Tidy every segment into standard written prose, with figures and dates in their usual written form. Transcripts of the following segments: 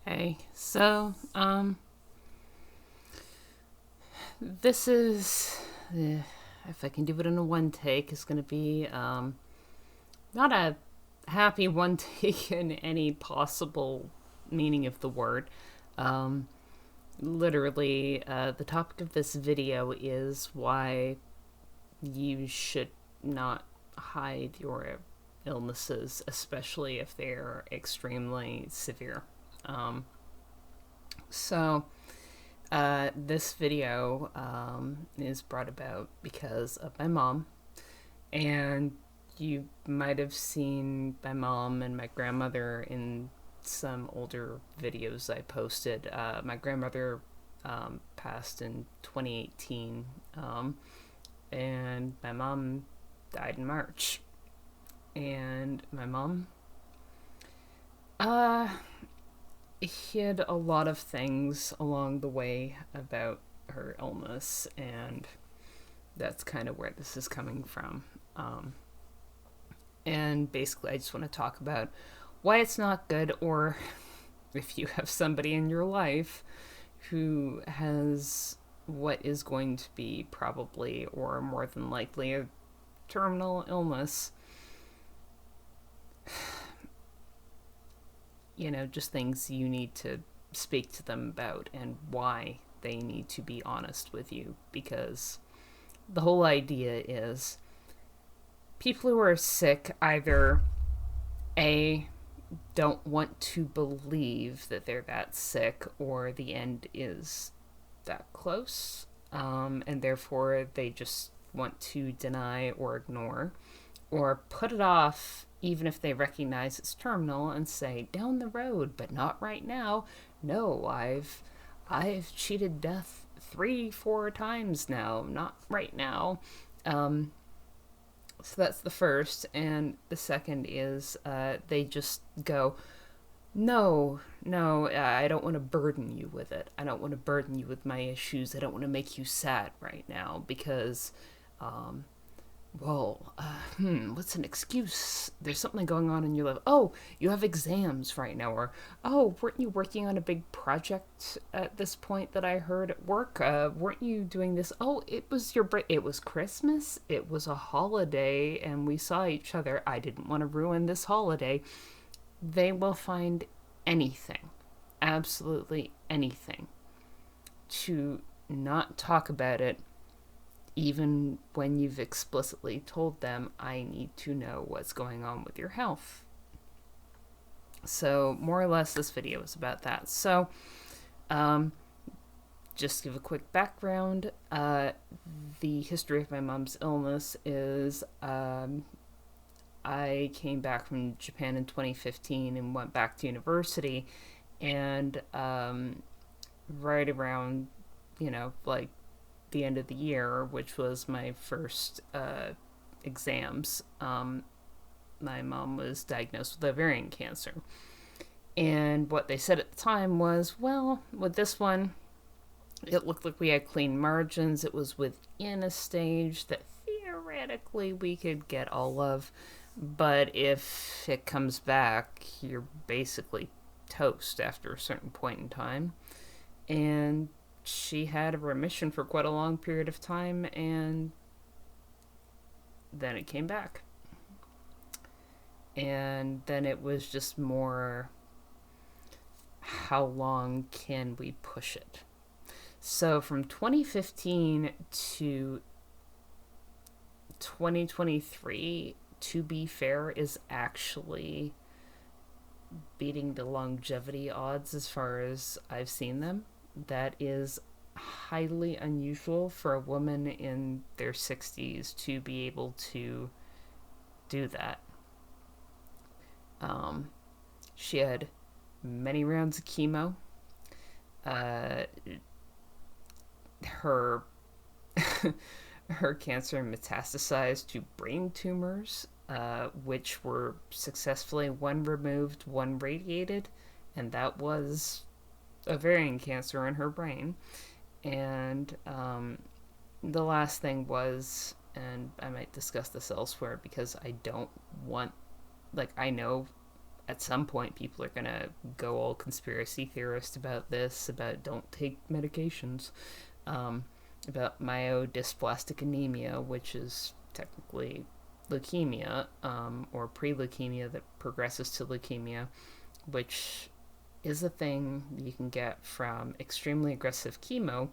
Hey, so, this is, if I can do it in a one take, is going to be, not a happy one take in any possible meaning of the word. Um, Literally, the topic of this video is why you should not hide your illnesses, especially if they're extremely severe. Um, so, this video is brought about because of my mom, and you might have seen my mom and my grandmother in some older videos I posted. My grandmother passed in 2018, and my mom died in March. And my mom uh, hid a lot of things along the way about her illness, and that's kind of where this is coming from. And basically, I just want to talk about why it's not good, or if you have somebody in your life who has what is going to be probably or more than likely a terminal illness, just things you need to speak to them about and why they need to be honest with you, because the whole idea is people who are sick either A, don't want to believe that they're that sick or the end is that close, and therefore they just want to deny or ignore or put it off even if they recognize it's terminal and say down the road but not right now. No, I've cheated death 3-4 times now, not right now. um, so that's the first. And the second is they just go, no, no, I don't want to burden you with it. I don't want to burden you with my issues. I don't want to make you sad right now because, um, what's an excuse? There's something going on in your life. Oh, you have exams right now. Or, oh, weren't you working on a big project at this point that I heard at work? Weren't you doing this? Oh, it was your break. It was Christmas. It was a holiday and we saw each other. I didn't want to ruin this holiday. They will find anything, absolutely anything, to not talk about it, even when you've explicitly told them, I need to know what's going on with your health. So, more or less, this video is about that. So, um, just give a quick background. The history of my mom's illness is I came back from Japan in 2015 and went back to university, and right around, like the end of the year, which was my first exams, my mom was diagnosed with ovarian cancer. And what they said at the time was, well, with this one, it looked like we had clean margins. It was within a stage that theoretically we could get all of. But if it comes back, you're basically toast after a certain point in time. And she had a remission for quite a long period of time, and then it came back. And then it was just more, how long can we push it? So from 2015 to 2023, to be fair, is actually beating the longevity odds as far as I've seen them. That is highly unusual for a woman in their 60s to be able to do that. Um, she had many rounds of chemo. Uh, her her cancer metastasized to brain tumors, which were successfully one removed, one radiated, and that was ovarian cancer in her brain. And the last thing was, and I might discuss this elsewhere because I don't want, like, I know at some point people are going to go all conspiracy theorist about this, about don't take medications, about Myodisplastic anemia, which is technically leukemia, or pre-leukemia that progresses to leukemia, which is a thing you can get from extremely aggressive chemo.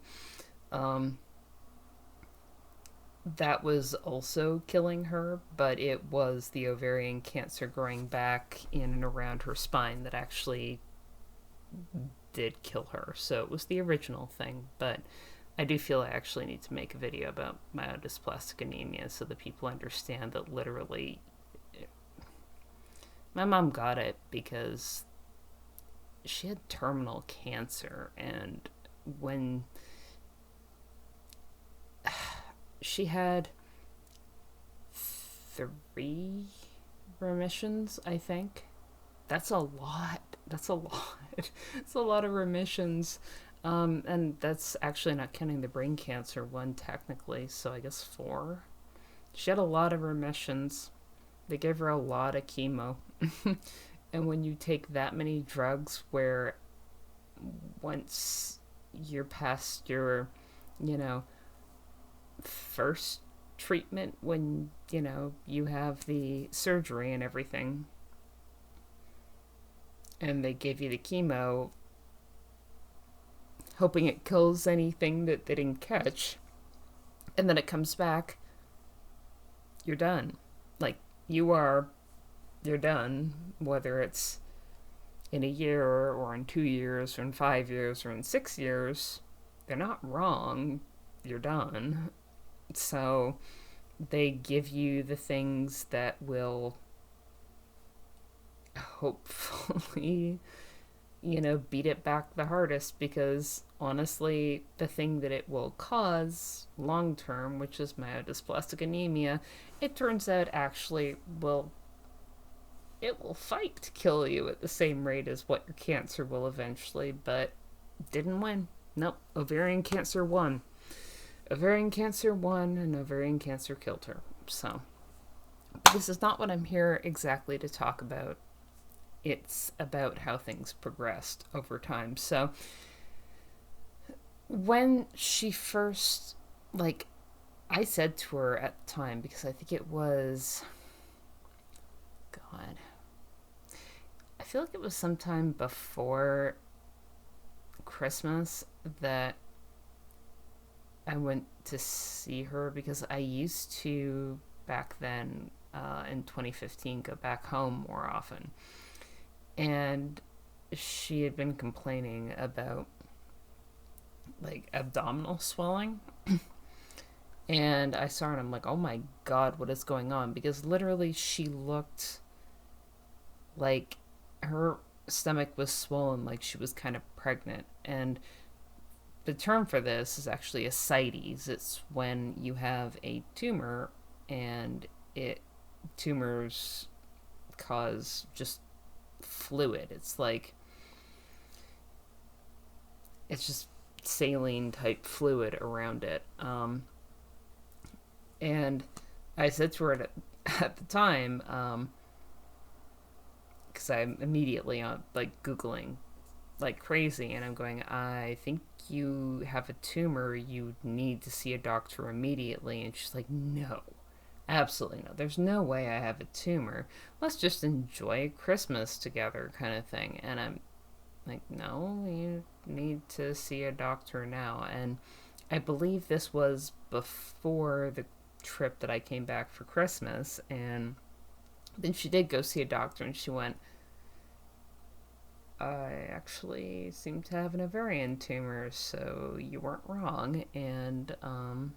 That was also killing her, but it was the ovarian cancer growing back in and around her spine that actually did kill her. So it was the original thing, but I do feel I actually need to make a video about myelodysplastic anemia so that people understand that literally my mom got it because she had terminal cancer, and when she had 3 remissions, I think. That's a lot. It's a lot of remissions. And that's actually not counting the brain cancer one, technically, so I guess 4. She had a lot of remissions. They gave her a lot of chemo. And when you take that many drugs, where once you're past your, first treatment, when, you have the surgery and everything, and they give you the chemo, hoping it kills anything that they didn't catch, and then it comes back, you're done. Like, you're done, whether it's in a year or in 2 years or in 5 years or in 6 years. They're not wrong. You're done. So they give you the things that will hopefully, beat it back the hardest, because honestly, the thing that it will cause long term, which is myelodysplastic anemia, it turns out actually it will fight to kill you at the same rate as what your cancer will eventually, but didn't win. Nope, ovarian cancer won. Ovarian cancer won, and ovarian cancer killed her. So, this is not what I'm here exactly to talk about. It's about how things progressed over time. So, when she first, I said to her at the time, because I think it was, God, I feel like it was sometime before Christmas that I went to see her, because I used to, back then, in 2015, go back home more often. And she had been complaining about, abdominal swelling. And I saw her and I'm like, oh my God, what is going on? Because literally she looked like her stomach was swollen, like she was kind of pregnant. And the term for this is actually ascites. It's when you have a tumor and tumors cause just fluid. It's just saline type fluid around it. And I said to her at the time, because I'm immediately on Googling like crazy, and I'm going, I think you have a tumor, you need to see a doctor immediately. And she's like, no, absolutely no, there's no way I have a tumor, let's just enjoy Christmas together, kind of thing. And I'm like, no, you need to see a doctor now. And I believe this was before the trip that I came back for Christmas. And then she did go see a doctor, and she went, I actually seem to have an ovarian tumor, so you weren't wrong. And I'm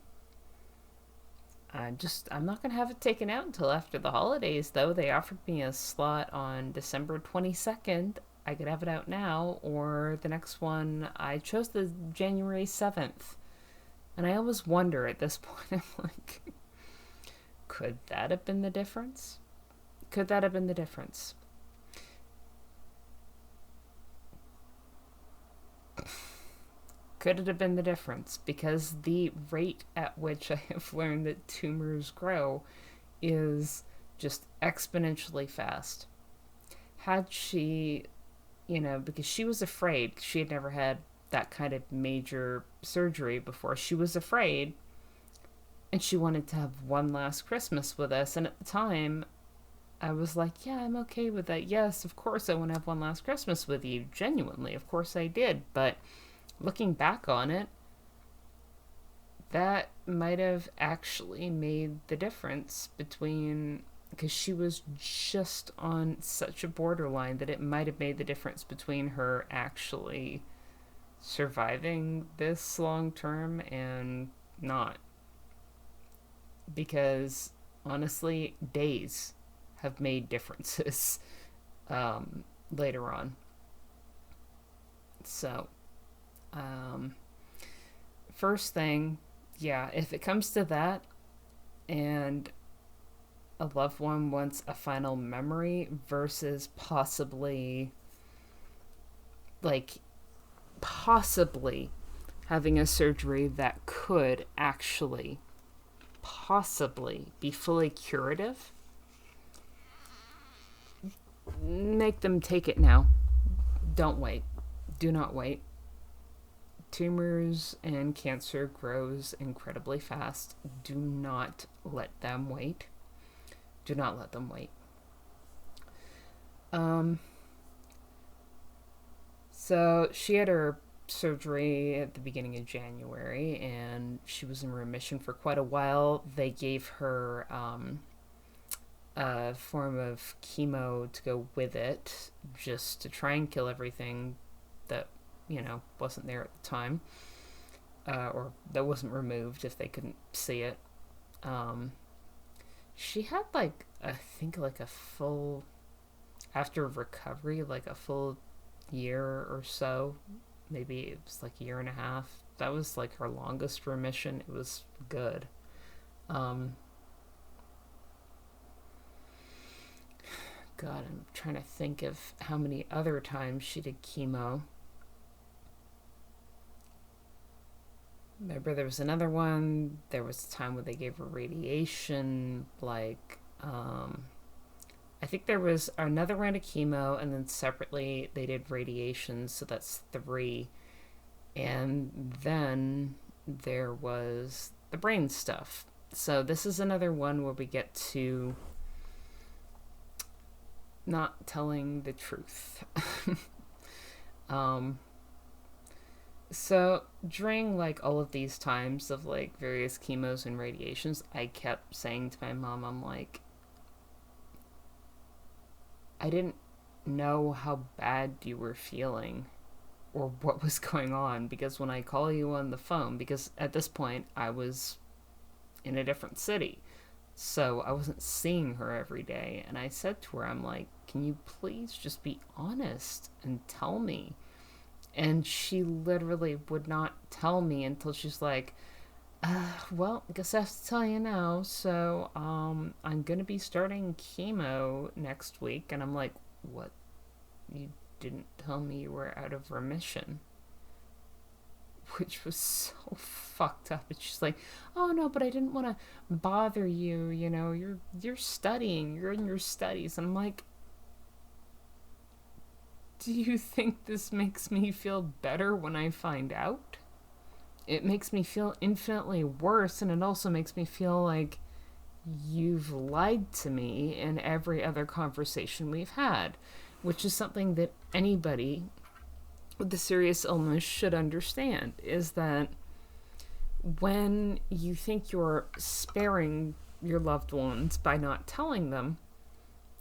not going to have it taken out until after the holidays, though. They offered me a slot on December 22nd. I could have it out now, or the next one. I chose the January 7th. And I always wonder at this point, I'm like, could that have been the difference? Could that have been the difference? Could it have been the difference? Because the rate at which I have learned that tumors grow is just exponentially fast. had she, because she was afraid, she had never had that kind of major surgery before. She was afraid, and she wanted to have one last Christmas with us. And at the time, I was like, yeah, I'm okay with that. Yes, of course, I want to have one last Christmas with you. Genuinely, of course I did. But looking back on it, that might have actually made the difference between, because she was just on such a borderline that it might have made the difference between her actually surviving this long term and not. Because honestly, days have made differences later on. So, um, first thing, yeah, if it comes to that and a loved one wants a final memory versus like, possibly having a surgery that could actually possibly be fully curative, make them take it now. Don't wait. Do not wait. Tumors and cancer grows incredibly fast. Do not let them wait. Do not let them wait. So she had her surgery at the beginning of January, and she was in remission for quite a while. They gave her a form of chemo to go with it, just to try and kill everything that wasn't there at the time, or that wasn't removed if they couldn't see it. She had I think a full, after recovery, like a full year or so. Maybe it was a year and a half. That was her longest remission. It was good. God, I'm trying to think of how many other times she did chemo. Remember, there was another one. There was a time when they gave her radiation. I think there was another round of chemo, and then separately they did radiation. So that's 3. And then there was the brain stuff. So this is another one where we get to not telling the truth. So during all of these times of various chemos and radiations, I kept saying to my mom, I'm like, I didn't know how bad you were feeling or what was going on, because when I call you on the phone, because at this point I was in a different city, so I wasn't seeing her every day, and I said to her, I'm like, can you please just be honest and tell me? And she literally would not tell me until she's like, well, I guess I have to tell you now. So, I'm going to be starting chemo next week. And I'm like, what? You didn't tell me you were out of remission. Which was so fucked up. And she's like, oh no, but I didn't want to bother you. You're studying. You're in your studies. And I'm like, do you think this makes me feel better when I find out? It makes me feel infinitely worse, and it also makes me feel like you've lied to me in every other conversation we've had, which is something that anybody with a serious illness should understand, is that when you think you're sparing your loved ones by not telling them,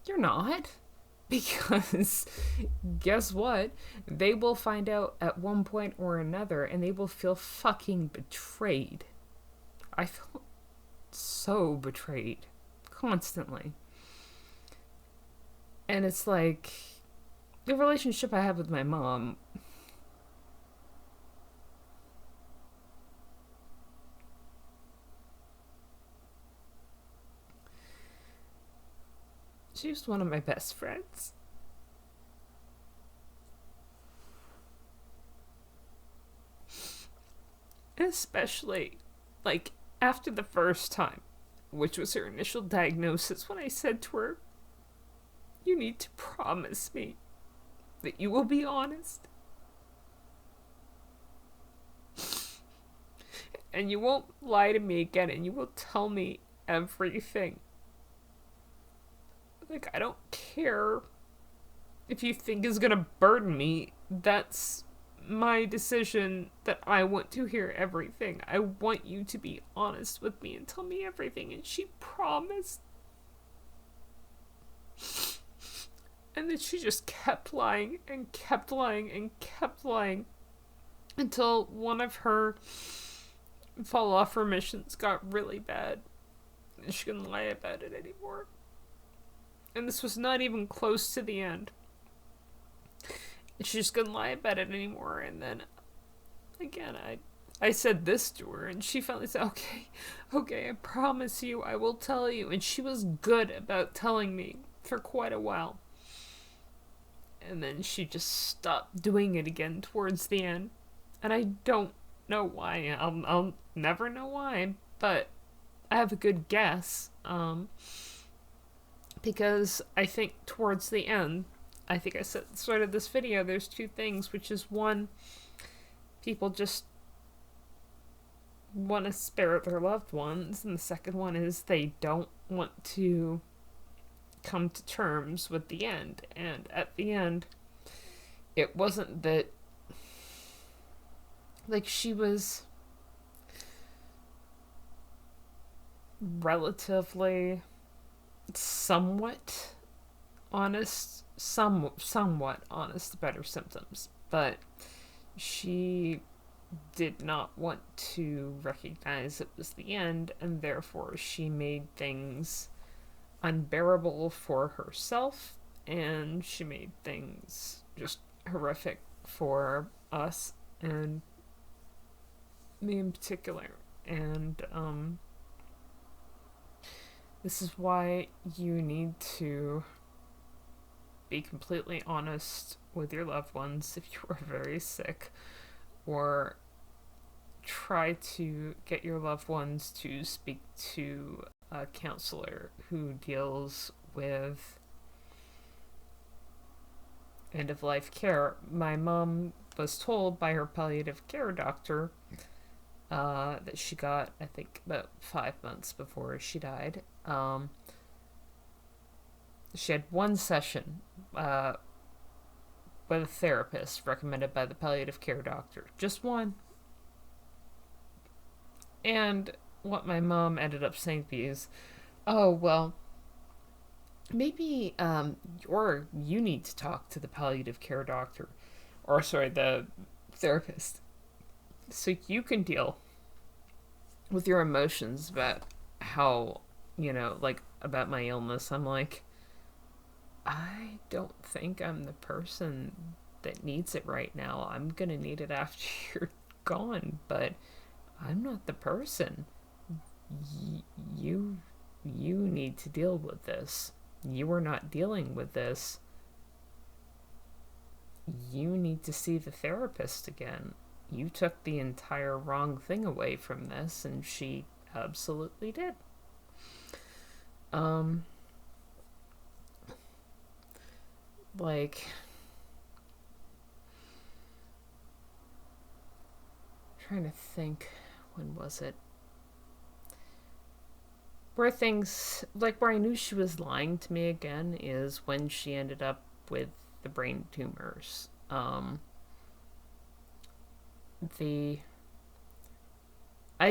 you're not. Because guess what? They will find out at one point or another, and they will feel fucking betrayed. I felt so betrayed constantly. And it's like the relationship I have with my mom. She was one of my best friends. Especially, after the first time, which was her initial diagnosis, when I said to her, You need to promise me that you will be honest. And you won't lie to me again, and you will tell me everything. Like, I don't care if you think is gonna burden me. That's my decision that I want to hear everything. I want you to be honest with me and tell me everything. And she promised. And then she just kept lying and kept lying and kept lying until one of her fall off remissions got really bad. And she couldn't lie about it anymore. And this was not even close to the end. She just couldn't lie about it anymore. And then, again, I said this to her, and she finally said, okay, I promise you, I will tell you. And she was good about telling me for quite a while. And then she just stopped doing it again towards the end. And I don't know why. I'll never know why, but I have a good guess. Because I think towards the end, I think I said at the start of this video, there's two things, which is one, people just want to spare their loved ones, and the second one is they don't want to come to terms with the end. And at the end, it wasn't that, like, she was relatively somewhat honest about her symptoms, but she did not want to recognize it was the end, and therefore she made things unbearable for herself, and she made things just horrific for us, and me in particular. And this is why you need to be completely honest with your loved ones if you are very sick, or try to get your loved ones to speak to a counselor who deals with end-of-life care. My mom was told by her palliative care doctor that she got, I think, about 5 months before she died. She had one session with a therapist recommended by the palliative care doctor. Just one. And what my mom ended up saying to me is, oh, well, maybe you need to talk to the palliative care doctor, or sorry, the therapist, so you can deal with your emotions about how, like, about my illness. I'm like, I don't think I'm the person that needs it right now. I'm gonna need it after you're gone, but I'm not the person. You need to deal with this. You are not dealing with this. You need to see the therapist again. You took the entire wrong thing away from this, and she absolutely did. Like, trying to think, when was it? Where I knew she was lying to me again is when she ended up with the brain tumors. I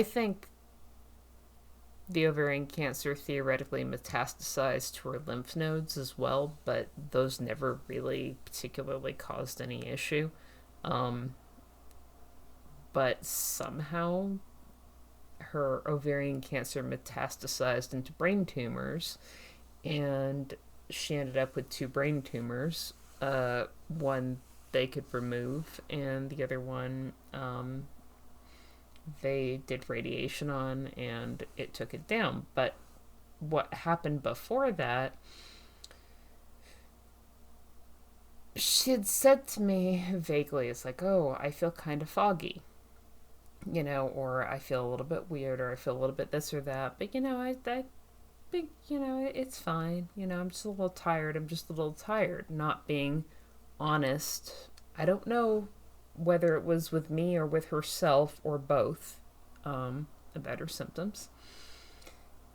think the ovarian cancer theoretically metastasized to her lymph nodes as well, but those never really particularly caused any issue. But somehow her ovarian cancer metastasized into brain tumors, and she ended up with 2 brain tumors. One they could remove, and the other one they did radiation on, and it took it down. But what happened before that, she had said to me vaguely, it's like, oh, I feel kind of foggy, or I feel a little bit weird, or I feel a little bit this or that. But, I big, it's fine. I'm just a little tired. I'm just a little tired. Not being honest. I don't know whether it was with me or with herself or both, about her symptoms.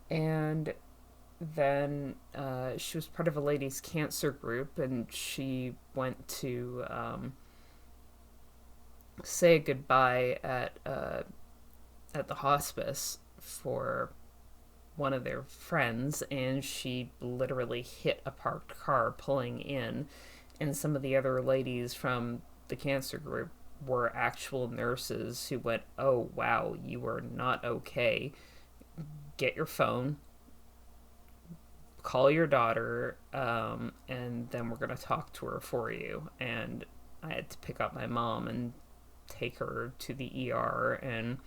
And then she was part of a ladies' cancer group, and she went to say goodbye at the hospice for one of their friends, and she literally hit a parked car pulling in, and some of the other ladies from the cancer group were actual nurses who went, "Oh wow, you are not okay. Get your phone, call your daughter, and then we're going to talk to her for you." And I had to pick up my mom and take her to the ER and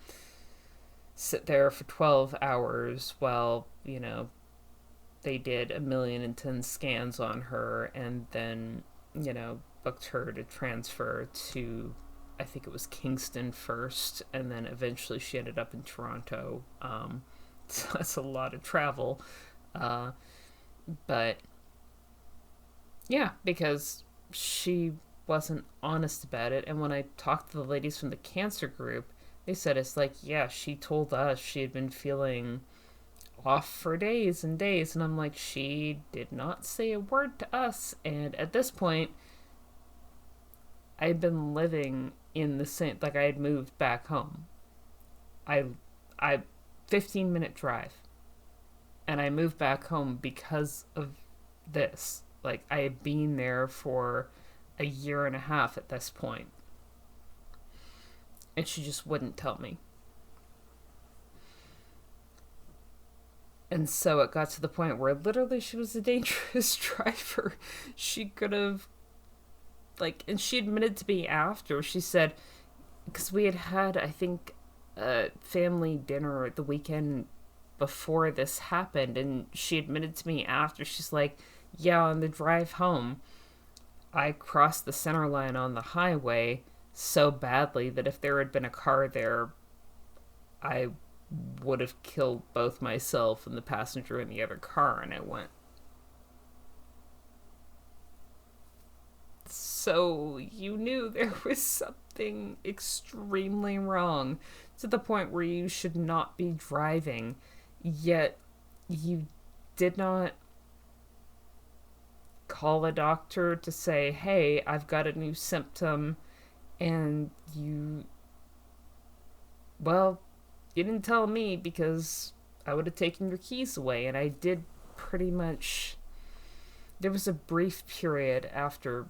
sit there for 12 hours while, they did 1,010,000 scans on her, and then, booked her to transfer to, I think it was Kingston first, and then eventually she ended up in Toronto. So that's a lot of travel. But yeah, because she wasn't honest about it. And when I talked to the ladies from the cancer group, they said it's like, yeah, she told us she had been feeling off for days and days. And I'm like, she did not say a word to us. And at this point, I'd been living in the same, like I had moved back home. I 15-minute drive. And I moved back home because of this. Like, I had been there for a year and a half at this point. And she just wouldn't tell me. And so it got to the point where literally she was a dangerous driver. She could have, and she admitted to me after, she said, because we had, I think, a family dinner the weekend before this happened, and she admitted to me after, she's like, yeah, on the drive home, I crossed the center line on the highway so badly that if there had been a car there, I would have killed both myself and the passenger in the other car. And I went, so you knew there was something extremely wrong to the point where you should not be driving, yet you did not call a doctor to say, hey, I've got a new symptom, and you didn't tell me, because I would have taken your keys away. And I did pretty much. There was a brief period after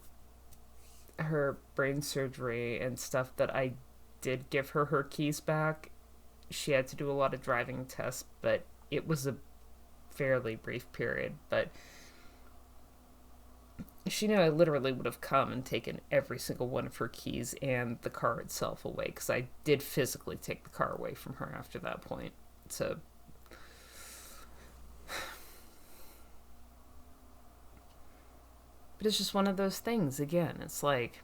her brain surgery and stuff that I did give her keys back. She had to do a lot of driving tests, but it was a fairly brief period. But she knew I literally would have come and taken every single one of her keys and the car itself away, because I did physically take the car away from her after that point. So, but it's just one of those things. Again, it's like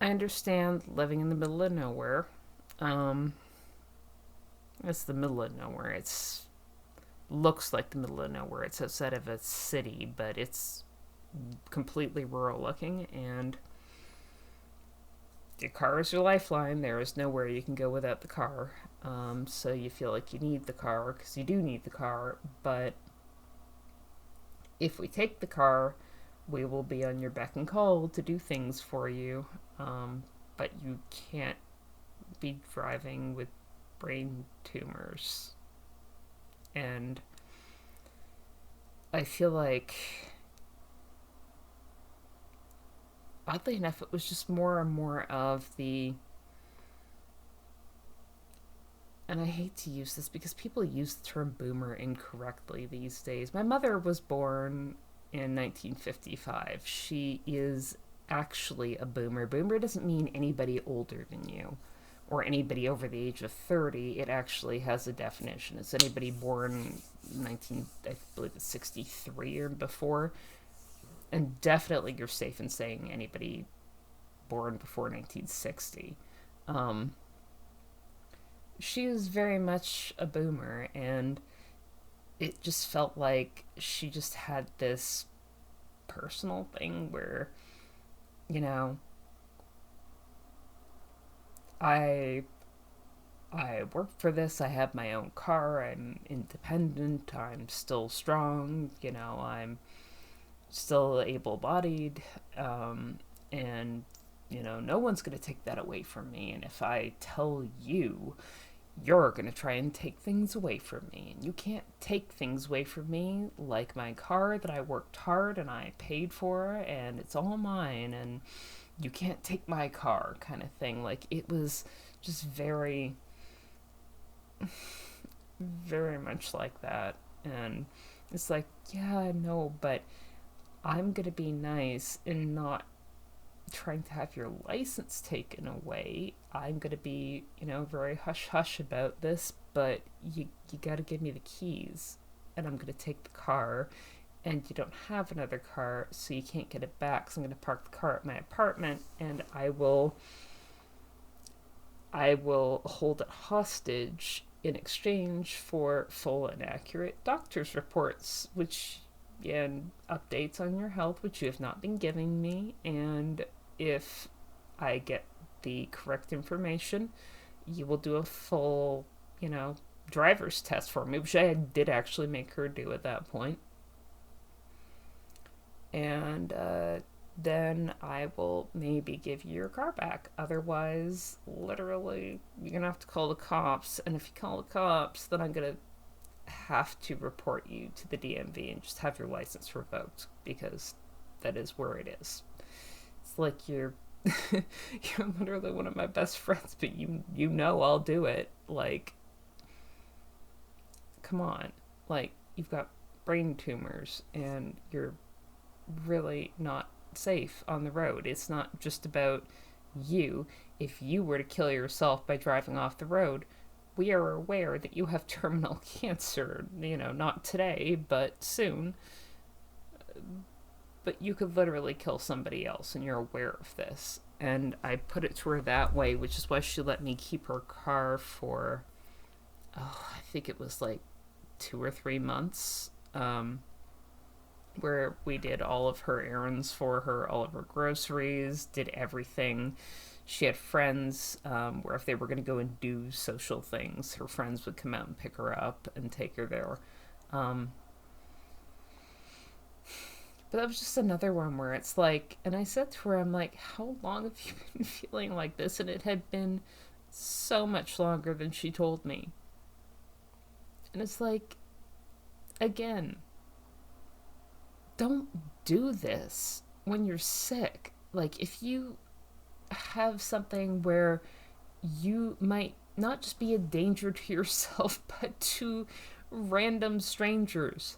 I understand living in the middle of nowhere. It's the middle of nowhere. It's looks like the middle of nowhere. It's outside of a city, but it's completely rural looking, and your car is your lifeline. There is nowhere you can go without the car. So you feel like you need the car, because you do need the car, but if we take the car, we will be on your beck and call to do things for you, but you can't be driving with brain tumors. And I feel like, oddly enough, it was just more and more of the, and I hate to use this because people use the term boomer incorrectly these days. My mother was born in 1955. She is actually a boomer. Boomer doesn't mean anybody older than you or anybody over the age of 30. It actually has a definition. It's anybody born 63 or before. And definitely you're safe in saying anybody born before 1960. she is very much a boomer, and it just felt like she just had this personal thing where, you know, I I work for this, I have my own car, I'm independent, I'm still strong, I'm still able bodied, and no one's going to take that away from me. And if I tell you, you're going to try and take things away from me, and you can't take things away from me, like my car that I worked hard and I paid for, and it's all mine, and you can't take my car, kind of thing. Like, it was just very, very much like that. And it's like, yeah, I know, but I'm going to be nice and not trying to have your license taken away. I'm going to be, very hush hush about this, but you got to give me the keys, and I'm going to take the car, and you don't have another car, so you can't get it back. So I'm going to park the car at my apartment, and I will hold it hostage in exchange for full and accurate doctor's reports, which and updates on your health, which you have not been giving me. And if I get the correct information, you will do a full, driver's test for me, which I did actually make her do at that point. And then I will maybe give you your car back. Otherwise, literally, you're going to have to call the cops. And if you call the cops, then I'm going to have to report you to the DMV and just have your license revoked, because that is where it is. It's like you're you're literally one of my best friends, but I'll do it. Like, come on. Like, you've got brain tumors and you're really not safe on the road. It's not just about you. If you were to kill yourself by driving off the road, we are aware that you have terminal cancer, not today, but soon. But you could literally kill somebody else, and you're aware of this. And I put it to her that way, which is why she let me keep her car for, I think it was like 2 or 3 months, where we did all of her errands for her, all of her groceries, did everything. She had friends where if they were going to go and do social things, her friends would come out and pick her up and take her there. But that was just another one where it's like, and I said to her, I'm like, how long have you been feeling like this? And it had been so much longer than she told me. And it's like, again, don't do this when you're sick. Like, if you have something where you might not just be a danger to yourself, but to random strangers,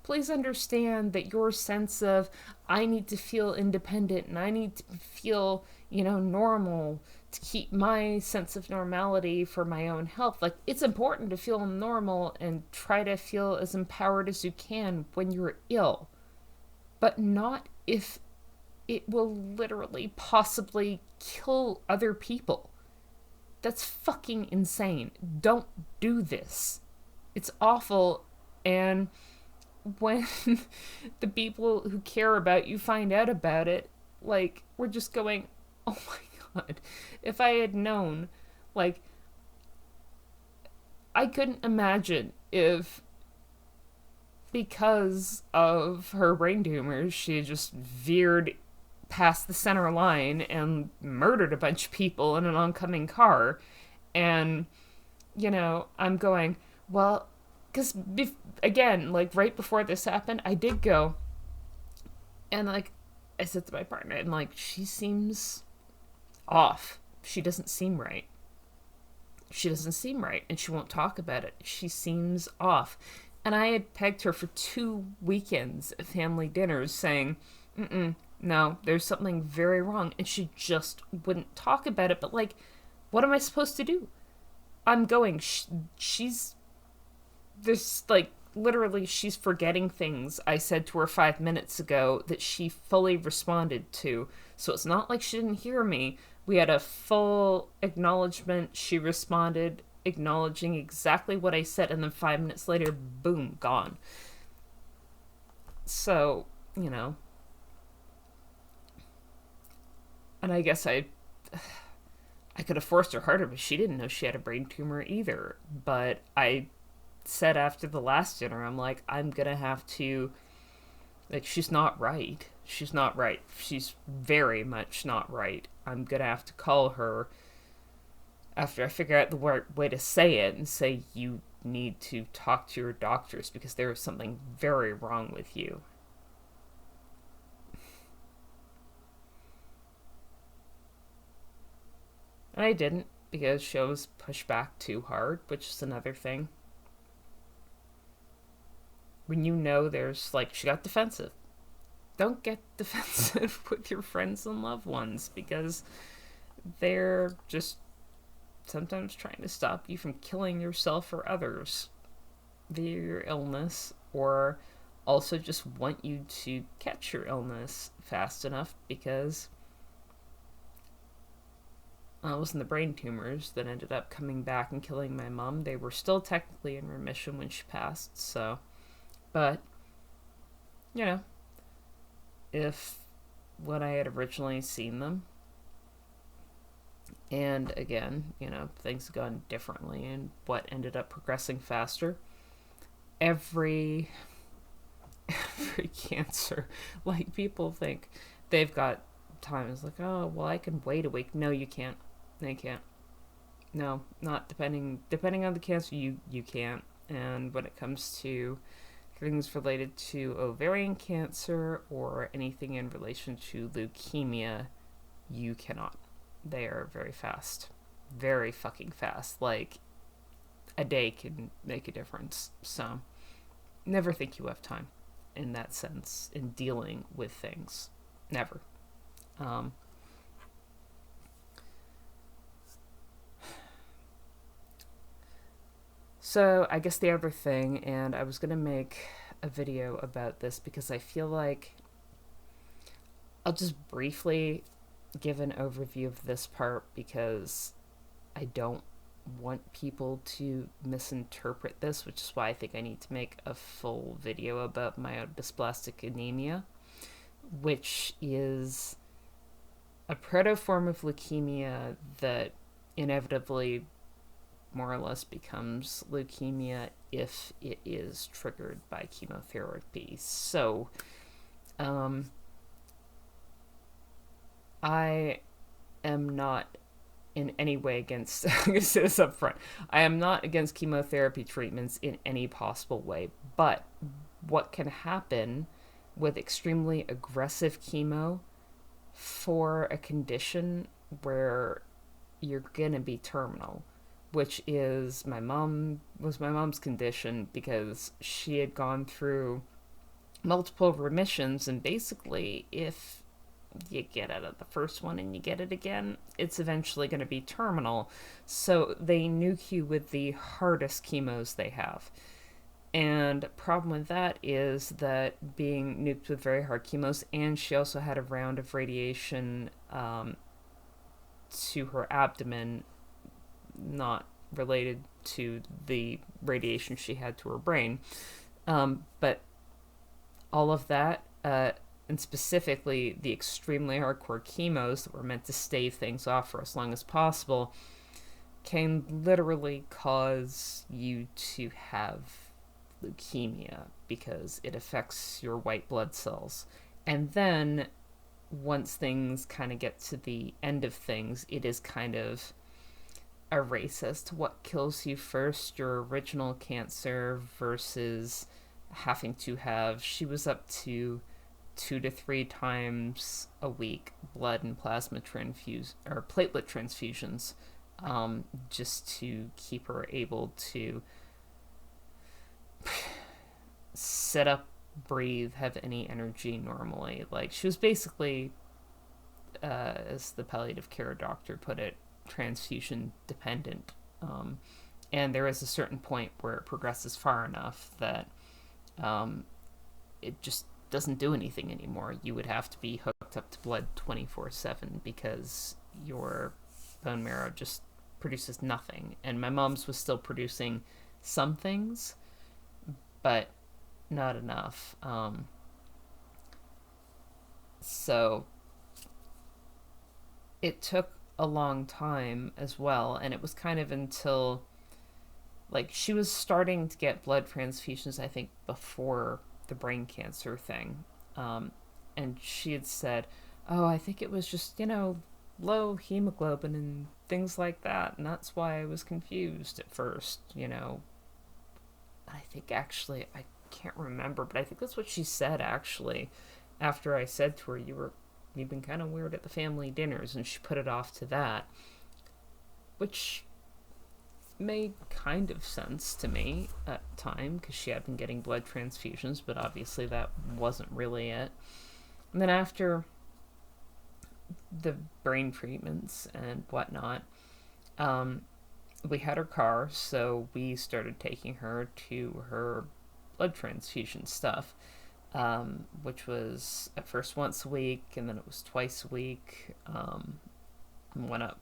please understand that your sense of, I need to feel independent and I need to feel, normal to keep my sense of normality for my own health. Like, it's important to feel normal and try to feel as empowered as you can when you're ill, but not if it will literally possibly kill other people. That's fucking insane. Don't do this. It's awful. And when the people who care about you find out about it, like, we're just going, oh my god. If I had known, like, I couldn't imagine if, because of her brain tumors, she just veered past the center line and murdered a bunch of people in an oncoming car. And, I'm going, well, because, again, like, right before this happened, I did go, and, like, I said to my partner, and, like, she seems off. She doesn't seem right. She doesn't seem right, and she won't talk about it. She seems off. And I had pegged her for 2 weekends at family dinners saying, no, there's something very wrong. And she just wouldn't talk about it. But, like, what am I supposed to do? I'm going, she's, there's, like, literally, she's forgetting things I said to her 5 minutes ago that she fully responded to. So it's not like she didn't hear me, We had a full acknowledgement. She responded, acknowledging exactly what I said, and then 5 minutes later, boom, gone. So, you know. And I guess I could have forced her harder, but she didn't know she had a brain tumor either. But I said after the last dinner, I'm like, I'm gonna have to, like, she's not right. She's not right. She's very much not right. I'm gonna have to call her after I figure out the way to say it and say, you need to talk to your doctors because there is something very wrong with you. And I didn't, because she was pushed back too hard, which is another thing. When you know there's, like, she got defensive. Don't get defensive with your friends and loved ones, because they're just sometimes trying to stop you from killing yourself or others via your illness, or also just want you to catch your illness fast enough, because it wasn't the brain tumors that ended up coming back and killing my mom. They were still technically in remission when she passed, so. But, you know, if when I had originally seen them, and again, you know, things have gone differently and what ended up progressing faster, every cancer, like, people think they've got time. It's like, oh, well, I can wait a week. No, you can't. No, you can't. No, not depending on the cancer, you can't. And when it comes to things related to ovarian cancer or anything in relation to leukemia, you cannot. They are very fast. Very fucking fast. Like, a day can make a difference. So, never think you have time in that sense in dealing with things. Never. So I guess the other thing, and I was going to make a video about this because I feel like I'll just briefly give an overview of this part because I don't want people to misinterpret this, which is why I think I need to make a full video about Myodisplastic anemia, which is a protoform of leukemia that inevitably more or less becomes leukemia if it is triggered by chemotherapy. So, I am not in any way against, I'm going to say this up front, I am not against chemotherapy treatments in any possible way, but what can happen with extremely aggressive chemo for a condition where you're going to be terminal, which is my mom's condition, because she had gone through multiple remissions, and basically if you get out of the first one and you get it again, it's eventually going to be terminal. So they nuke you with the hardest chemos they have. And the problem with that is that being nuked with very hard chemos, and she also had a round of radiation to her abdomen, not related to the radiation she had to her brain. But all of that, and specifically the extremely hardcore chemos that were meant to stave things off for as long as possible, can literally cause you to have leukemia because it affects your white blood cells. And then once things kind of get to the end of things, it is kind of a race as to what kills you first, your original cancer versus having to have, she was up to 2 to 3 times a week blood and plasma transfuse or platelet transfusions, just to keep her able to sit up, breathe, have any energy normally. Like, she was basically, as the palliative care doctor put it, transfusion dependent. And there is a certain point where it progresses far enough that it just doesn't do anything anymore. You would have to be hooked up to blood 24/7 because your bone marrow just produces nothing. And my mom's was still producing some things, but not enough. So it took a long time as well, and it was kind of until like she was starting to get blood transfusions, I think, before the brain cancer thing. And she had said, "Oh, I think it was just, low hemoglobin and things like that, and that's why I was confused at first." I think actually, I can't remember, but I think that's what she said actually after I said to her, you've been kind of weird at the family dinners, and she put it off to that, which made kind of sense to me at the time because she had been getting blood transfusions, but obviously that wasn't really it. And then after the brain treatments and whatnot, we had her car, so we started taking her to her blood transfusion stuff, which was at first once a week, and then it was twice a week, and went up.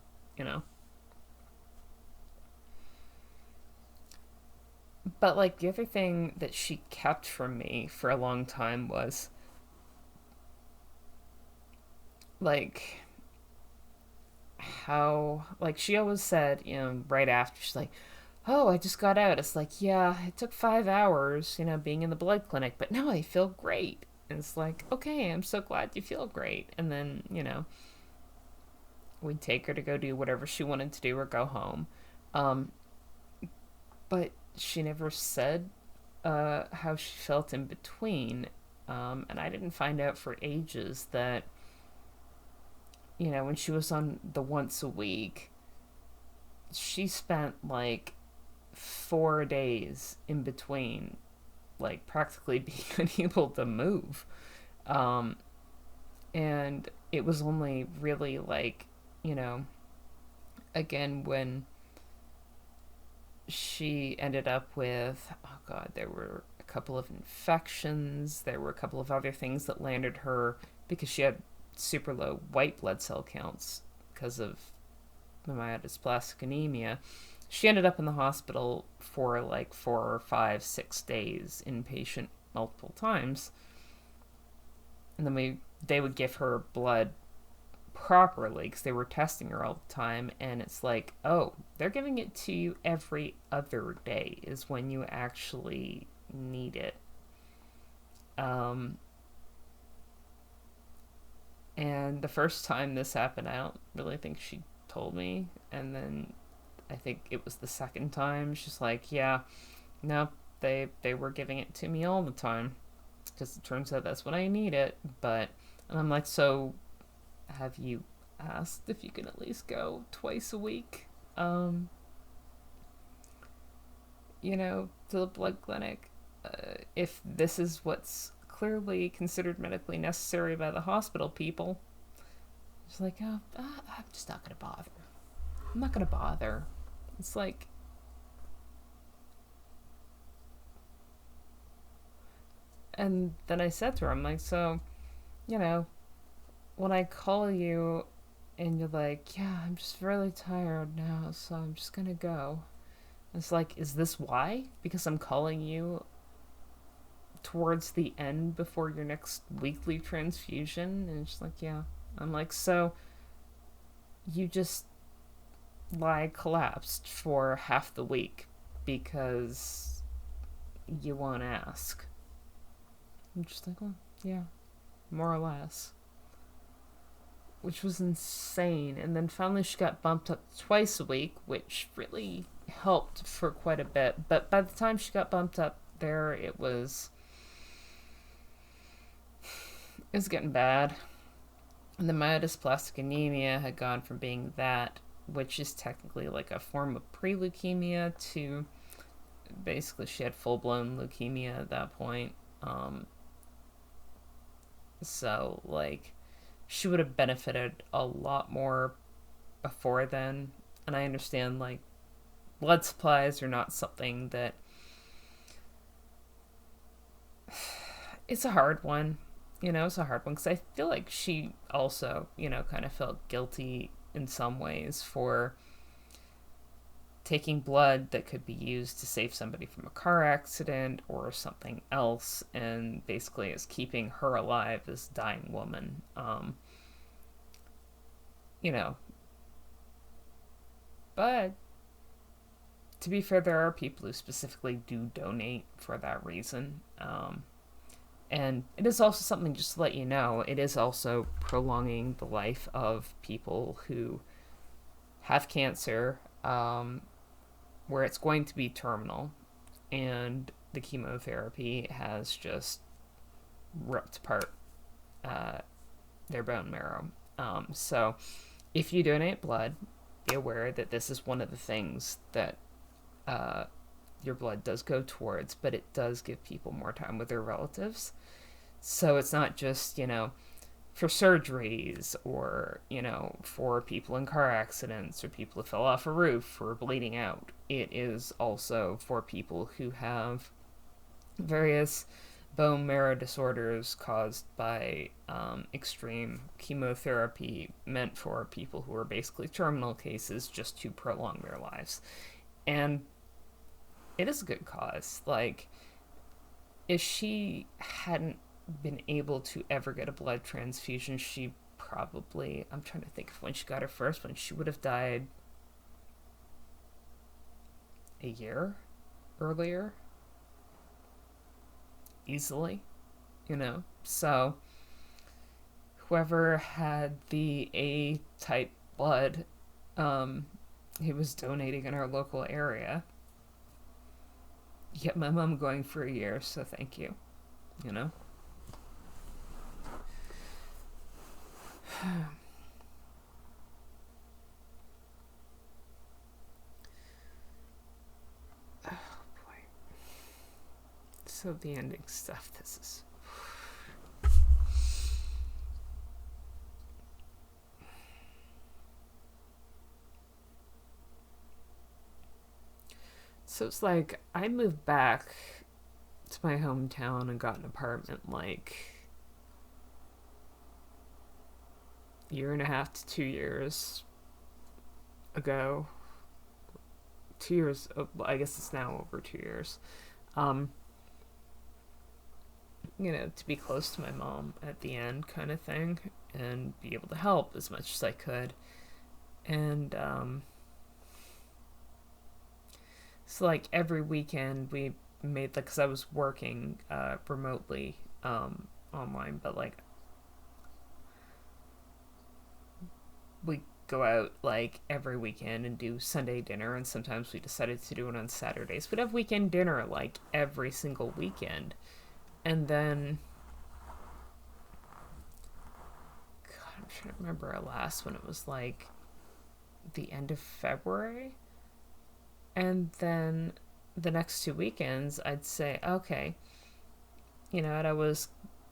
But like the other thing that she kept from me for a long time was like how, like, she always said, right after, she's like, "Oh, I just got out." It's like, yeah, it took 5 hours, being in the blood clinic, but now I feel great. And it's like, okay, I'm so glad you feel great. And then, we'd take her to go do whatever she wanted to do or go home. Um, but she never said how she felt in between. And I didn't find out for ages that, when she was on the once a week, she spent like 4 days in between, like practically being unable to move. Um, and it was only really like, again, when she ended up with, oh God, there were a couple of infections, there were a couple of other things that landed her because she had super low white blood cell counts because of Myodisplastic anemia. She ended up in the hospital for like 4 or 5, 6 days, inpatient multiple times. And then they would give her blood properly because they were testing her all the time. And it's like, oh, they're giving it to you every other day is when you actually need it. And the first time this happened, I don't really think she told me. And then I think it was the second time. She's like, yeah, no, they were giving it to me all the time because it turns out that's when I need it. And I'm like, so have you asked if you can at least go twice a week, to the blood clinic? If this is what's clearly considered medically necessary by the hospital people. She's like, oh, I'm just not going to bother. I'm not going to bother. It's like, and then I said to her, I'm like, so, when I call you and you're like, yeah, I'm just really tired now, so I'm just going to go. It's like, is this why? Because I'm calling you towards the end before your next weekly transfusion? And she's like, yeah. I'm like, so you just lie collapsed for half the week because you won't ask. I'm just like, well, yeah, more or less. Which was insane. And then finally she got bumped up twice a week, which really helped for quite a bit. But by the time she got bumped up there, it was getting bad. And the myodysplastic anemia had gone from being that, which is technically like a form of pre-leukemia, to basically she had full-blown leukemia at that point. So, like, she would have benefited a lot more before then. And I understand, like, blood supplies are not something that... It's a hard one. It's a hard one because I feel like she also, kind of felt guilty in some ways for taking blood that could be used to save somebody from a car accident or something else, and basically is keeping her alive, this dying woman. You know, but to be fair, there are people who specifically do donate for that reason. And it is also something, just to let you know, it is also prolonging the life of people who have cancer, where it's going to be terminal, and the chemotherapy has just ripped apart their bone marrow. So if you donate blood, be aware that this is one of the things that your blood does go towards, but it does give people more time with their relatives. So it's not just, for surgeries or, for people in car accidents or people who fell off a roof or bleeding out. It is also for people who have various bone marrow disorders caused by extreme chemotherapy, meant for people who are basically terminal cases, just to prolong their lives. And it is a good cause. Like, if she hadn't been able to ever get a blood transfusion, she probably, I'm trying to think of when she got her first one, she would have died a year earlier, easily, So whoever had the A type blood, he was donating in our local area. Get my mom going for a year, so thank you. Oh boy. So the ending stuff, this is... So it's like, I moved back to my hometown and got an apartment like a year and a half to 2 years ago. 2 years, I guess it's now over 2 years. To be close to my mom at the end, kind of thing, and be able to help as much as I could. And, so, like, every weekend we made, like, because I was working remotely online, but, like, we go out, like, every weekend and do Sunday dinner, and sometimes we decided to do it on Saturdays. We'd have weekend dinner, like, every single weekend. And then... God, I'm trying to remember our last one. It was, like, the end of February. And then the next 2 weekends, I'd say, okay, and I was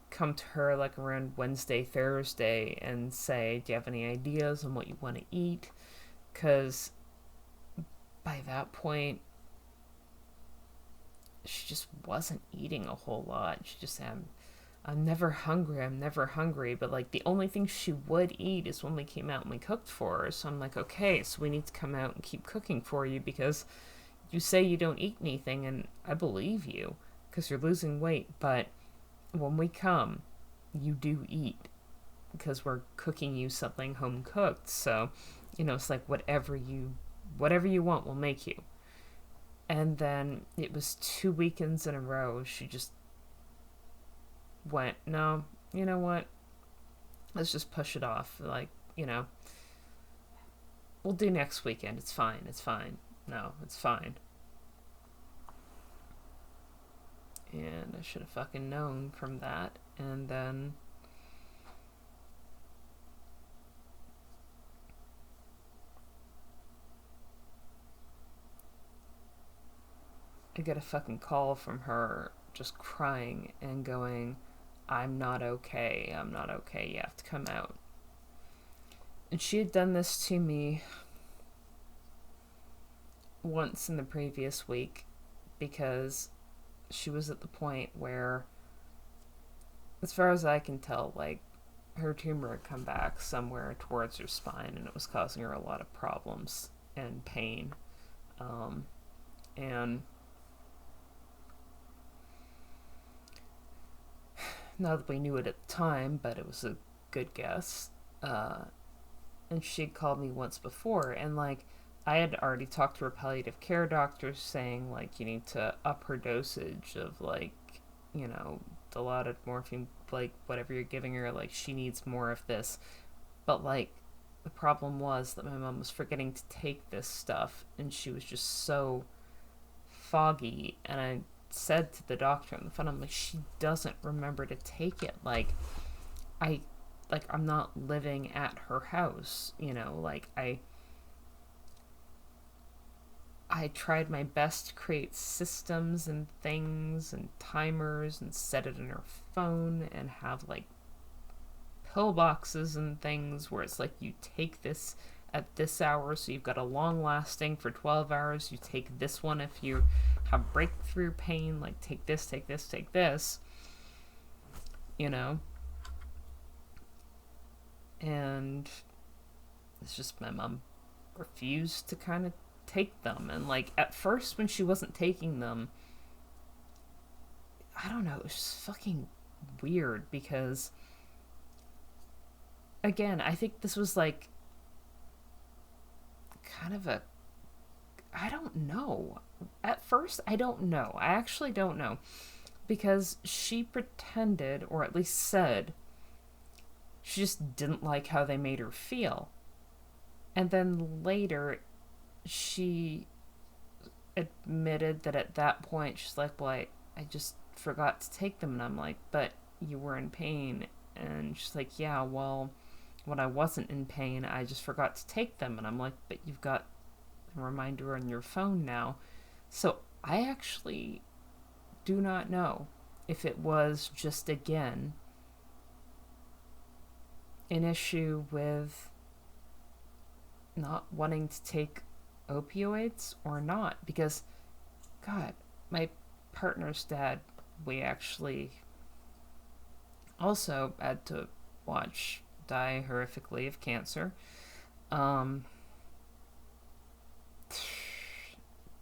come to her like around Wednesday, Thursday, and say, do you have any ideas on what you want to eat? Because by that point, she just wasn't eating a whole lot. She just said, I'm never hungry. But, like, the only thing she would eat is when we came out and we cooked for her. So I'm like, okay, so we need to come out and keep cooking for you, because you say you don't eat anything, and I believe you, because you're losing weight. But when we come, you do eat, because we're cooking you something home cooked. So, it's like whatever you want, we'll make you. And then it was 2 weekends in a row, she just went, no, you know what, let's just push it off. Like, we'll do next weekend. It's fine. No, it's fine. And I should have fucking known from that. And then I get a fucking call from her just crying and going, I'm not okay, you have to come out. And she had done this to me once in the previous week, because she was at the point where, as far as I can tell, like, her tumor had come back somewhere towards her spine, and it was causing her a lot of problems and pain. And not that we knew it at the time, but it was a good guess. And she'd called me once before, and like I had already talked to her palliative care doctor saying like you need to up her dosage of like, you know, Dilaudid morphine, like whatever you're giving her, like she needs more of this. But like the problem was that my mom was forgetting to take this stuff, and she was just so foggy. And I said to the doctor on the phone, I'm like, she doesn't remember to take it. I I'm not living at her house, you know, like I tried my best to create systems and things and timers and set it in her phone and have like pillboxes and things where it's like you take this at this hour, so you've got a long lasting for 12 hours. You take this one if you have breakthrough pain, like take this, take this, take this, you know. And it's just my mom refused to kind of take them. And like at first when she wasn't taking them, I don't know, it was just fucking weird because again, I think this was like kind of a, I don't know. At first, I don't know. I actually don't know. Because she pretended, or at least said, she just didn't like how they made her feel. And then later, she admitted that at that point, she's like, well, I just forgot to take them. And I'm like, but you were in pain. And she's like, yeah, well, when I wasn't in pain, I just forgot to take them. And I'm like, but you've got a reminder on your phone now. So I actually do not know if it was just, again, an issue with not wanting to take opioids or not. Because, God, my partner's dad, we actually also had to watch die horrifically of cancer.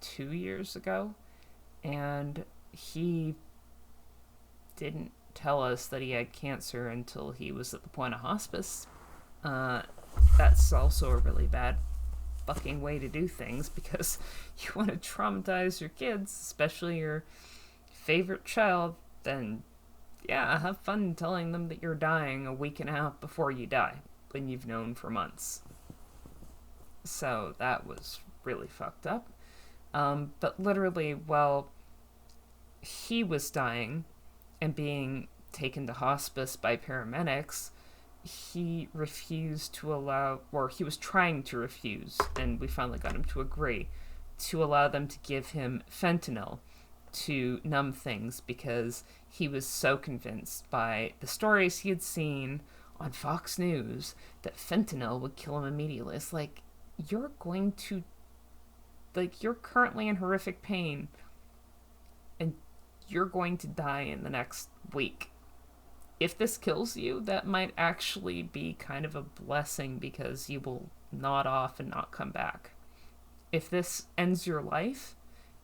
2 years ago, and he didn't tell us that he had cancer until he was at the point of hospice. That's also a really bad fucking way to do things because you want to traumatize your kids, especially your favorite child, then yeah, have fun telling them that you're dying a week and a half before you die when you've known for months. So that was really fucked up. But literally, while he was dying and being taken to hospice by paramedics, he refused to allow, or he was trying to refuse, and we finally got him to agree, to allow them to give him fentanyl to numb things because he was so convinced by the stories he had seen on Fox News that fentanyl would kill him immediately. It's like, you're going to, like, you're currently in horrific pain and you're going to die in the next week. If this kills you, that might actually be kind of a blessing because you will nod off and not come back. If this ends your life,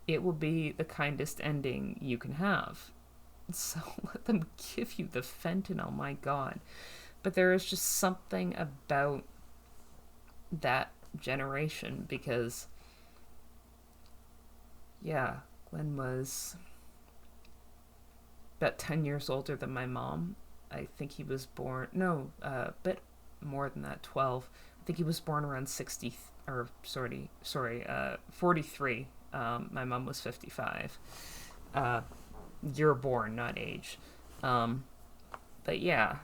it will be the kindest ending you can have. So let them give you the fentanyl, my God. But there is just something about that generation because, yeah, Glenn was about 10 years older than my mom. I think he was born, no, a bit more than that, 12. I think he was born around 43. My mom was 55. Year born, not age. But yeah,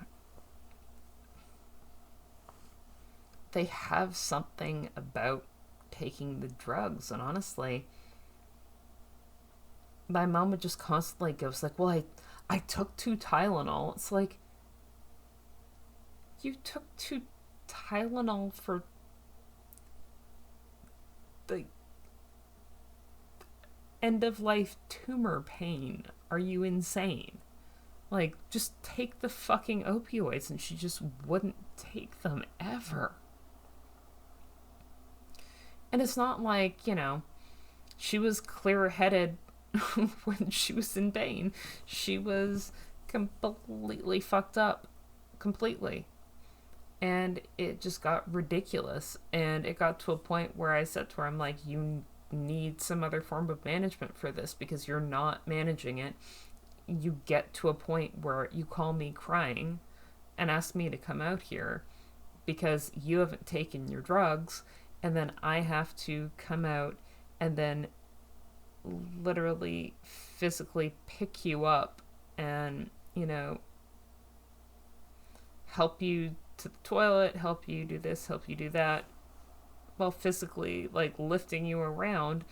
they have something about taking the drugs, and honestly, my mom would just constantly go, like, well, I took 2 Tylenol. It's like, you took 2 Tylenol for the end of life tumor pain. Are you insane? Like, just take the fucking opioids. And she just wouldn't take them ever. And it's not like, you know, she was clear-headed when she was in pain. She was completely fucked up. Completely. And it just got ridiculous. And it got to a point where I said to her, I'm like, you need some other form of management for this because you're not managing it. You get to a point where you call me crying and ask me to come out here because you haven't taken your drugs, and then I have to come out and then literally physically pick you up and, you know, help you to the toilet, help you do this, help you do that, while physically, like, lifting you around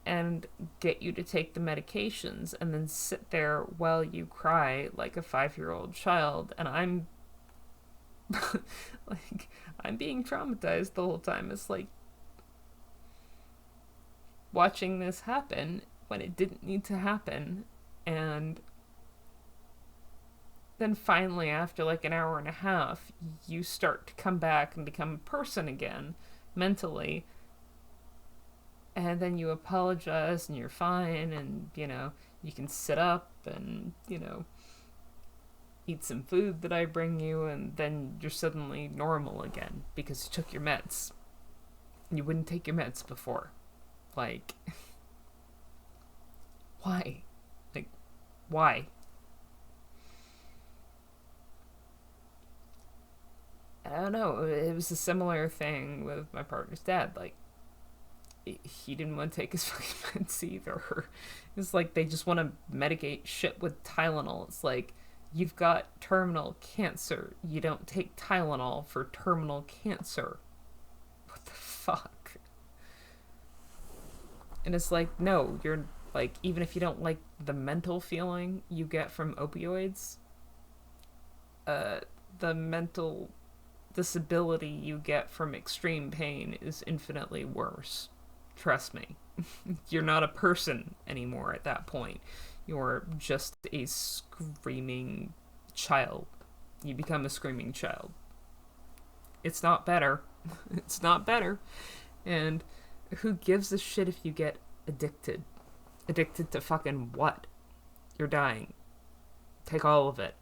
and get you to take the medications and then sit there while you cry like a 5-year-old child. And I'm like, I'm being traumatized the whole time. It's like watching this happen when it didn't need to happen. And then finally, after like an hour and a half, you start to come back and become a person again, mentally. And then you apologize and you're fine, and, you know, you can sit up and, you know, eat some food that I bring you, and then you're suddenly normal again because you took your meds. You wouldn't take your meds before. Like, why? Like, why? I don't know. It was a similar thing with my partner's dad. Like, he didn't want to take his fucking meds either. It's like they just want to medicate shit with Tylenol. It's like, you've got terminal cancer. You don't take Tylenol for terminal cancer. What the fuck? And it's like, no, you're like, even if you don't like the mental feeling you get from opioids, the mental disability you get from extreme pain is infinitely worse. Trust me. You're not a person anymore at that point. You're just a screaming child. You become a screaming child. It's not better. It's not better. And who gives a shit if you get addicted? Addicted to fucking what? You're dying. Take all of it.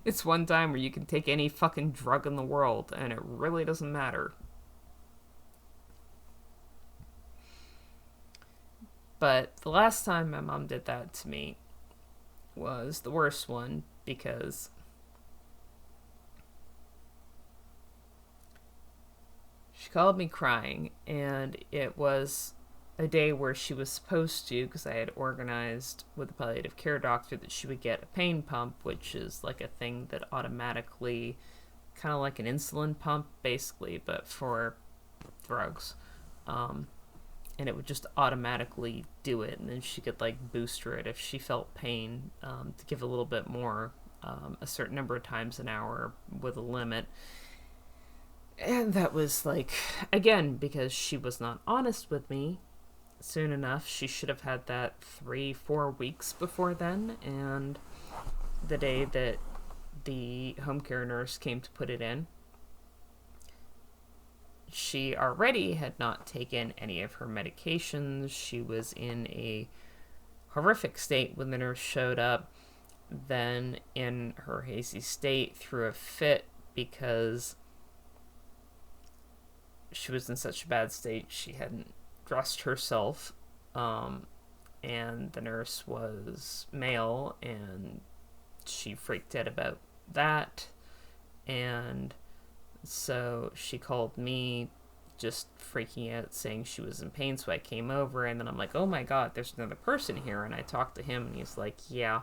It's one time where you can take any fucking drug in the world and it really doesn't matter. But the last time my mom did that to me was the worst one because she called me crying, and it was a day where she was supposed to, because I had organized with the palliative care doctor that she would get a pain pump, which is like a thing that automatically, kind of like an insulin pump basically, but for drugs. And it would just automatically do it, and then she could like booster it if she felt pain, to give a little bit more, a certain number of times an hour with a limit. And that was like, again, because she was not honest with me soon enough. She should have had that 3-4 weeks before then, and the day that the home care nurse came to put it in, she already had not taken any of her medications. She was in a horrific state when the nurse showed up, then in her hazy state threw a fit because she was in such a bad state she hadn't dressed herself, and the nurse was male, and she freaked out about that, and so she called me just freaking out, saying she was in pain. So I came over, and then I'm like, oh my god, there's another person here. And I talked to him, and he's like, yeah,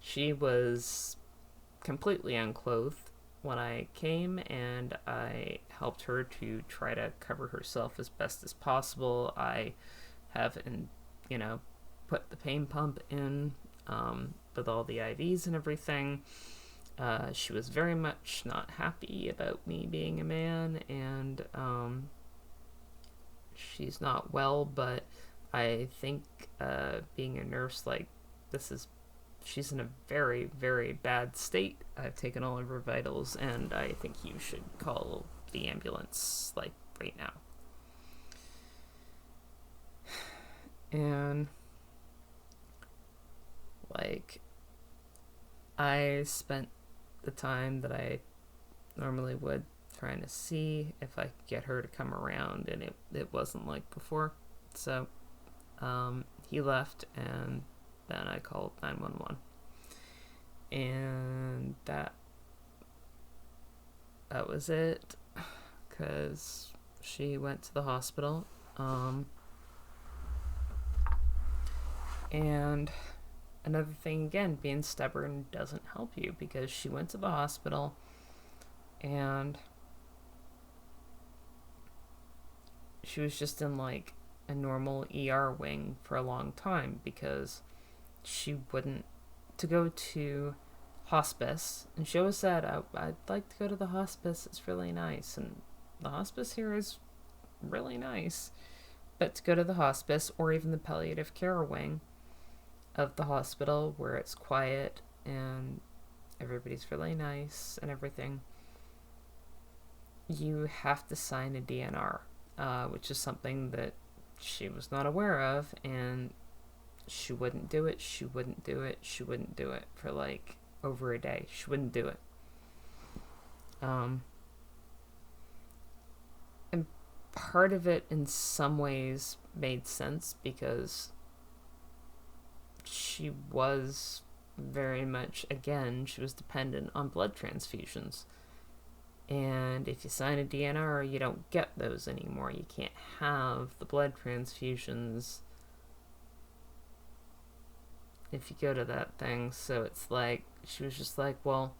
she was completely unclothed when I came, and I helped her to try to cover herself as best as possible. I have, put the pain pump in, with all the IVs and everything. She was very much not happy about me being a man, and she's not well, but I think being a nurse, like, this is she's in a very, very bad state. I've taken all of her vitals, and I think you should call the ambulance, like, right now. And, like, I spent the time that I normally would trying to see if I could get her to come around, and it wasn't like before. So he left, and then I called 911, and that was it, because she went to the hospital. And another thing, again, being stubborn doesn't help you, because she went to the hospital, and she was just in, like, a normal ER wing for a long time, because she wouldn't, to go to hospice, and she always said, I'd like to go to the hospice, it's really nice, and the hospice here is really nice, but to go to the hospice, or even the palliative care wing of the hospital, where it's quiet and everybody's really nice and everything, you have to sign a DNR, which is something that she was not aware of, and she wouldn't do it for, like, over a day. She wouldn't do it. And part of it, in some ways, made sense, because she was very much, again, she was dependent on blood transfusions. And if you sign a DNR, you don't get those anymore. You can't have the blood transfusions if you go to that thing. So it's like, she was just like, well,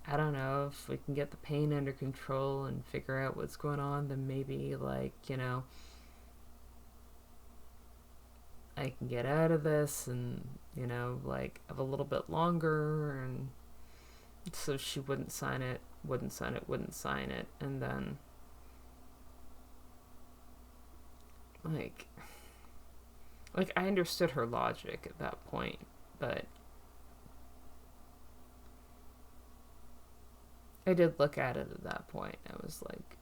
I don't know, if we can get the pain under control and figure out what's going on, then maybe, like, you know, I can get out of this and, you know, like, have a little bit longer. And so she wouldn't sign it. And then, like, I understood her logic at that point, but I did look at it at that point. I was like,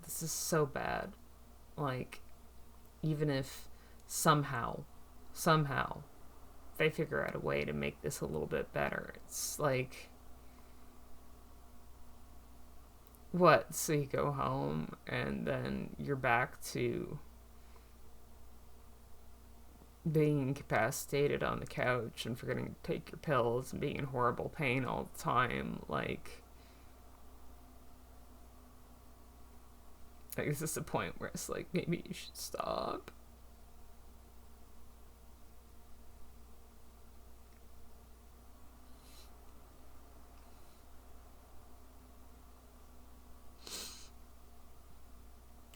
this is so bad. Like, even if somehow they figure out a way to make this a little bit better, it's like, what? So you go home and then you're back to being incapacitated on the couch and forgetting to take your pills and being in horrible pain all the time. Like, is this a point where it's like, maybe you should stop?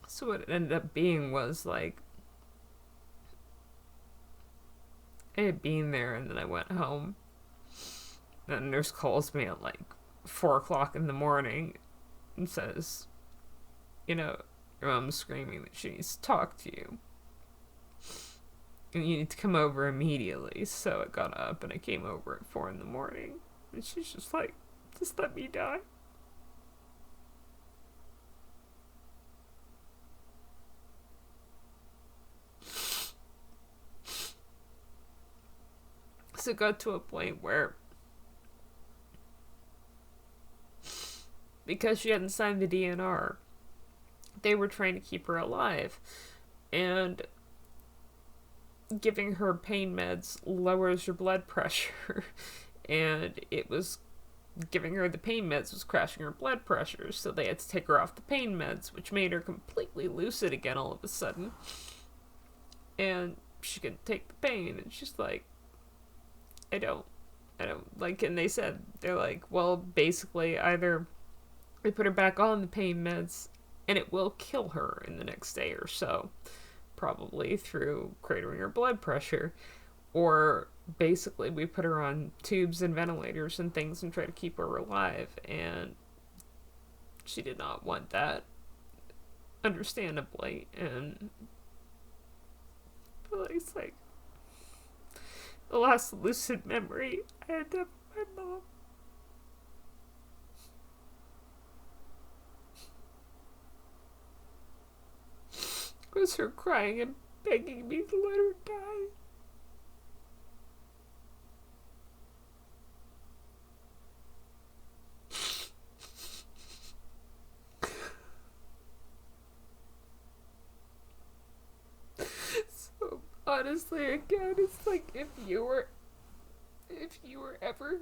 So what it ended up being was, like, I had been there, and then I went home. And the nurse calls me at, like, 4 o'clock in the morning and says, you know, your mom's screaming that she needs to talk to you. And you need to come over immediately. So I got up and I came over at 4 in the morning. And she's just like, just let me die. So it got to a point where, because she hadn't signed the DNR, they were trying to keep her alive. And giving her pain meds lowers your blood pressure. And it was giving her the pain meds was crashing her blood pressure. So they had to take her off the pain meds, which made her completely lucid again all of a sudden. And she couldn't take the pain. And she's like, I don't, like, and they said, they're like, well, basically, either we put her back on the pain meds and it will kill her in the next day or so, probably through cratering her blood pressure, or basically we put her on tubes and ventilators and things and try to keep her alive. And she did not want that, understandably. And it's like, The last lucid memory I had of my mom was her crying and begging me to let her die. So honestly, again, it's like if you were ever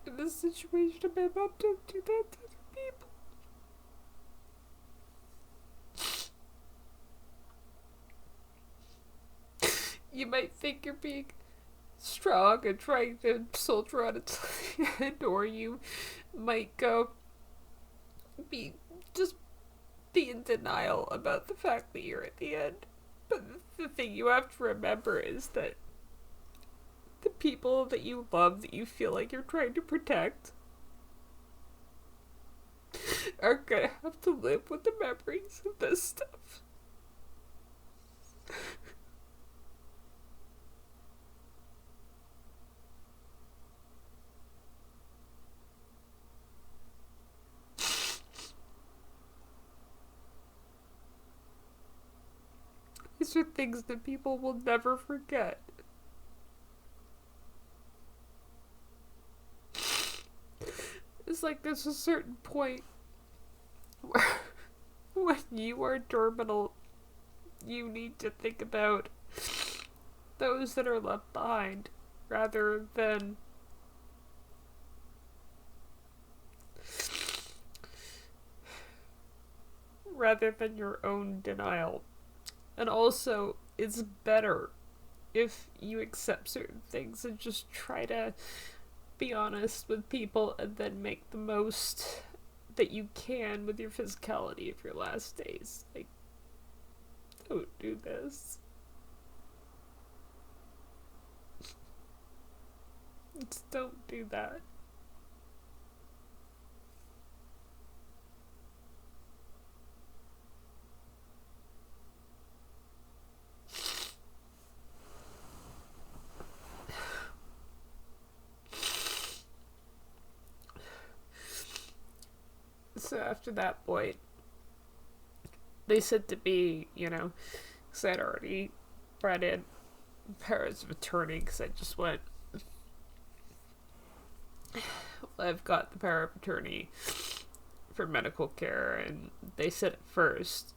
in this situation, my mom, don't do that to other people. You might think you're being strong and trying to soldier on its end, or you might go be just be in denial about the fact that you're at the end. But the thing you have to remember is that the people that you love, that you feel like you're trying to protect, are gonna have to live with the memories of this stuff. These are things that people will never forget. It's like there's a certain point where when you are terminal, you need to think about those that are left behind rather than your own denial. And also, it's better if you accept certain things and just try to be honest with people and then make the most that you can with your physicality of your last days. Like, don't do this. Just don't do that. So after that point, they said to me, because I'd already brought in powers of attorney, because I just went, I've got the power of attorney for medical care, and they said at first,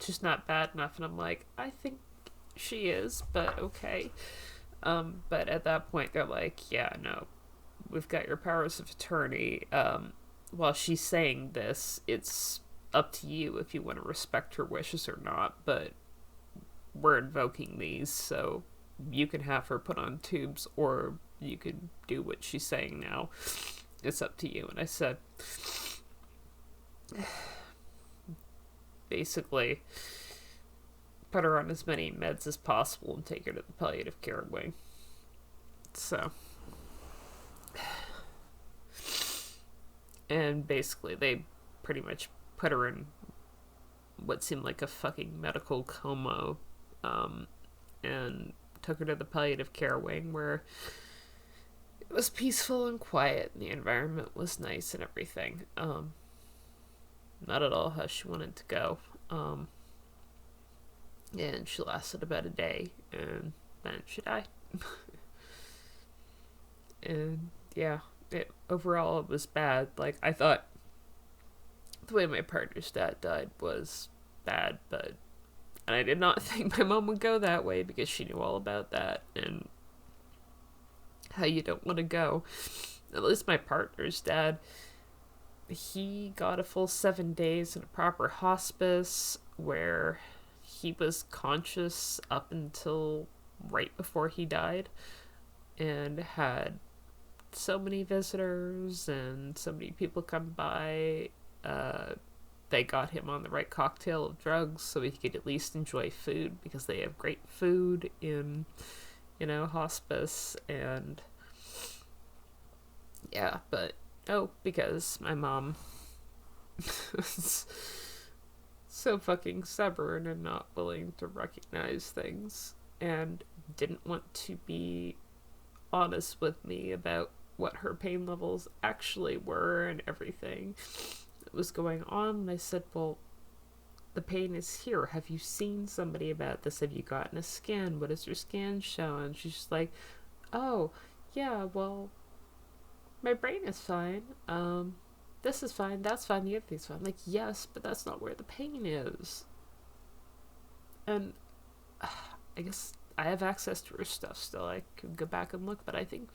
she's not bad enough, and I'm like, I think she is, but okay. But at that point, they're like, yeah, no, we've got your powers of attorney. While she's saying this, it's up to you if you want to respect her wishes or not, but we're invoking these, so you can have her put on tubes, or you can do what she's saying now. It's up to you. And I said, basically, put her on as many meds as possible and take her to the palliative care wing. So, and basically they pretty much put her in what seemed like a fucking medical coma, and took her to the palliative care wing, where it was peaceful and quiet and the environment was nice and everything. Not at all how she wanted to go. And she lasted about a day, and then she died. And yeah, overall it was bad. Like, I thought the way my partner's dad died was bad, and I did not think my mom would go that way, because she knew all about that and how you don't want to go. At least my partner's dad, he got a full 7 days in a proper hospice where he was conscious up until right before he died, and had so many visitors and so many people come by. They got him on the right cocktail of drugs so he could at least enjoy food, because they have great food in, hospice. And yeah, but because my mom was so fucking stubborn and not willing to recognize things, and didn't want to be honest with me about what her pain levels actually were and everything that was going on. And I said, well, the pain is here. Have you seen somebody about this? Have you gotten a scan? What does your scan show? And she's just like, oh, yeah, well, my brain is fine. This is fine, that's fine, the other thing's fine. Like, yes, but that's not where the pain is. And I guess I have access to her stuff still. I could go back and look, but I think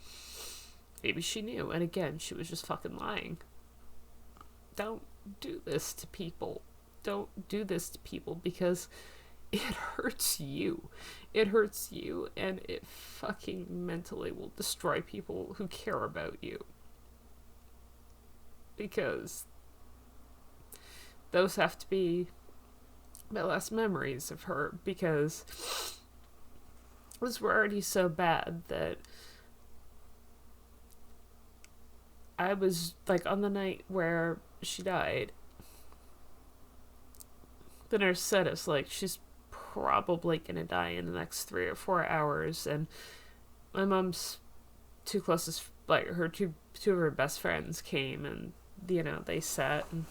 maybe she knew. And again, she was just fucking lying. Don't do this to people. Don't do this to people, because it hurts you. It hurts you, and it fucking mentally will destroy people who care about you. Because those have to be my last memories of her, because those were already so bad that I was, like, on the night where she died, the nurse said, it's like, she's probably gonna die in the next 3 or 4 hours, and my mom's two closest, like, her two of her best friends came, and, you know, they sat, and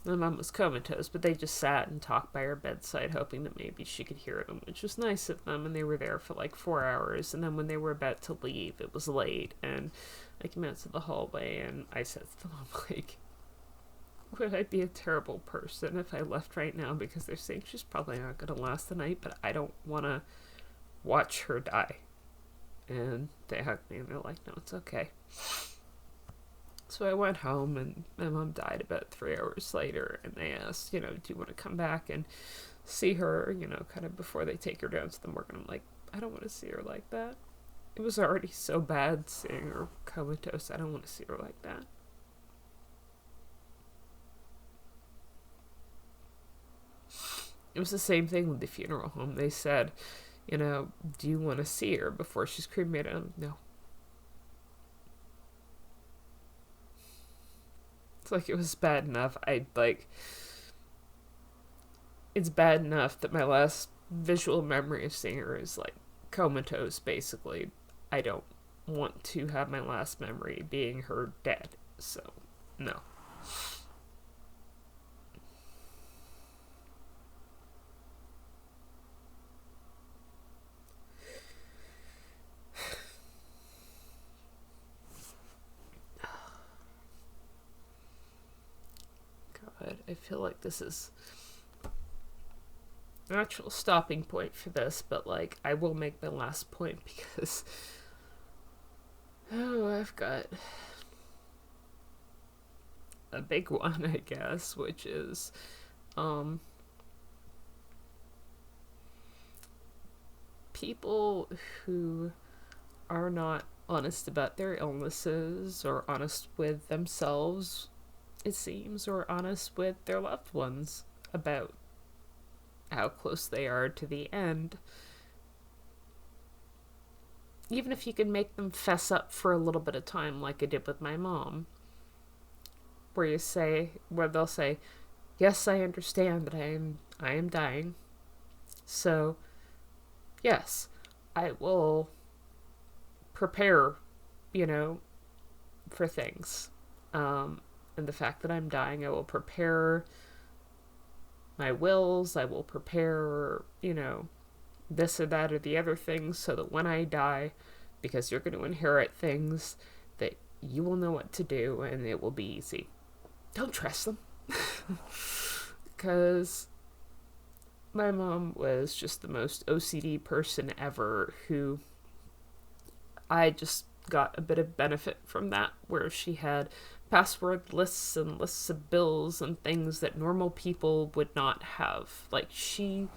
my mom was comatose, but they just sat and talked by her bedside, hoping that maybe she could hear them, which was nice of them. And they were there for like 4 hours. And then when they were about to leave, it was late, and I came out to the hallway, and I said to them, like, would I be a terrible person if I left right now? Because they're saying she's probably not going to last the night, but I don't want to watch her die. And they hugged me, and they're like, no, it's okay. So I went home, and my mom died about 3 hours later, and they asked, you know, do you want to come back and see her, you know, kind of before they take her down to the morgue? And I'm like, I don't want to see her like that. It was already so bad seeing her comatose. I don't want to see her like that. It was the same thing with the funeral home. They said, you know, do you want to see her before she's cremated? No. It's like, it was bad enough. It's bad enough that my last visual memory of seeing her is, like, comatose, basically. I don't want to have my last memory being her dead. So, no. God, I feel like this is an actual stopping point for this, but, like, I will make my last point because I've got a big one, I guess, which is people who are not honest about their illnesses, or honest with themselves, it seems, or honest with their loved ones about how close they are to the end. Even if you can make them fess up for a little bit of time, like I did with my mom, where they'll say, yes, I understand that I am dying, so yes, I will prepare, you know, for things. And the fact that I'm dying, I will prepare my wills, I will prepare, you know, this or that or the other things, so that when I die, because you're going to inherit things, that you will know what to do, and it will be easy. Don't trust them. Because my mom was just the most OCD person ever, who I just got a bit of benefit from that, where she had password lists and lists of bills and things that normal people would not have. Like, she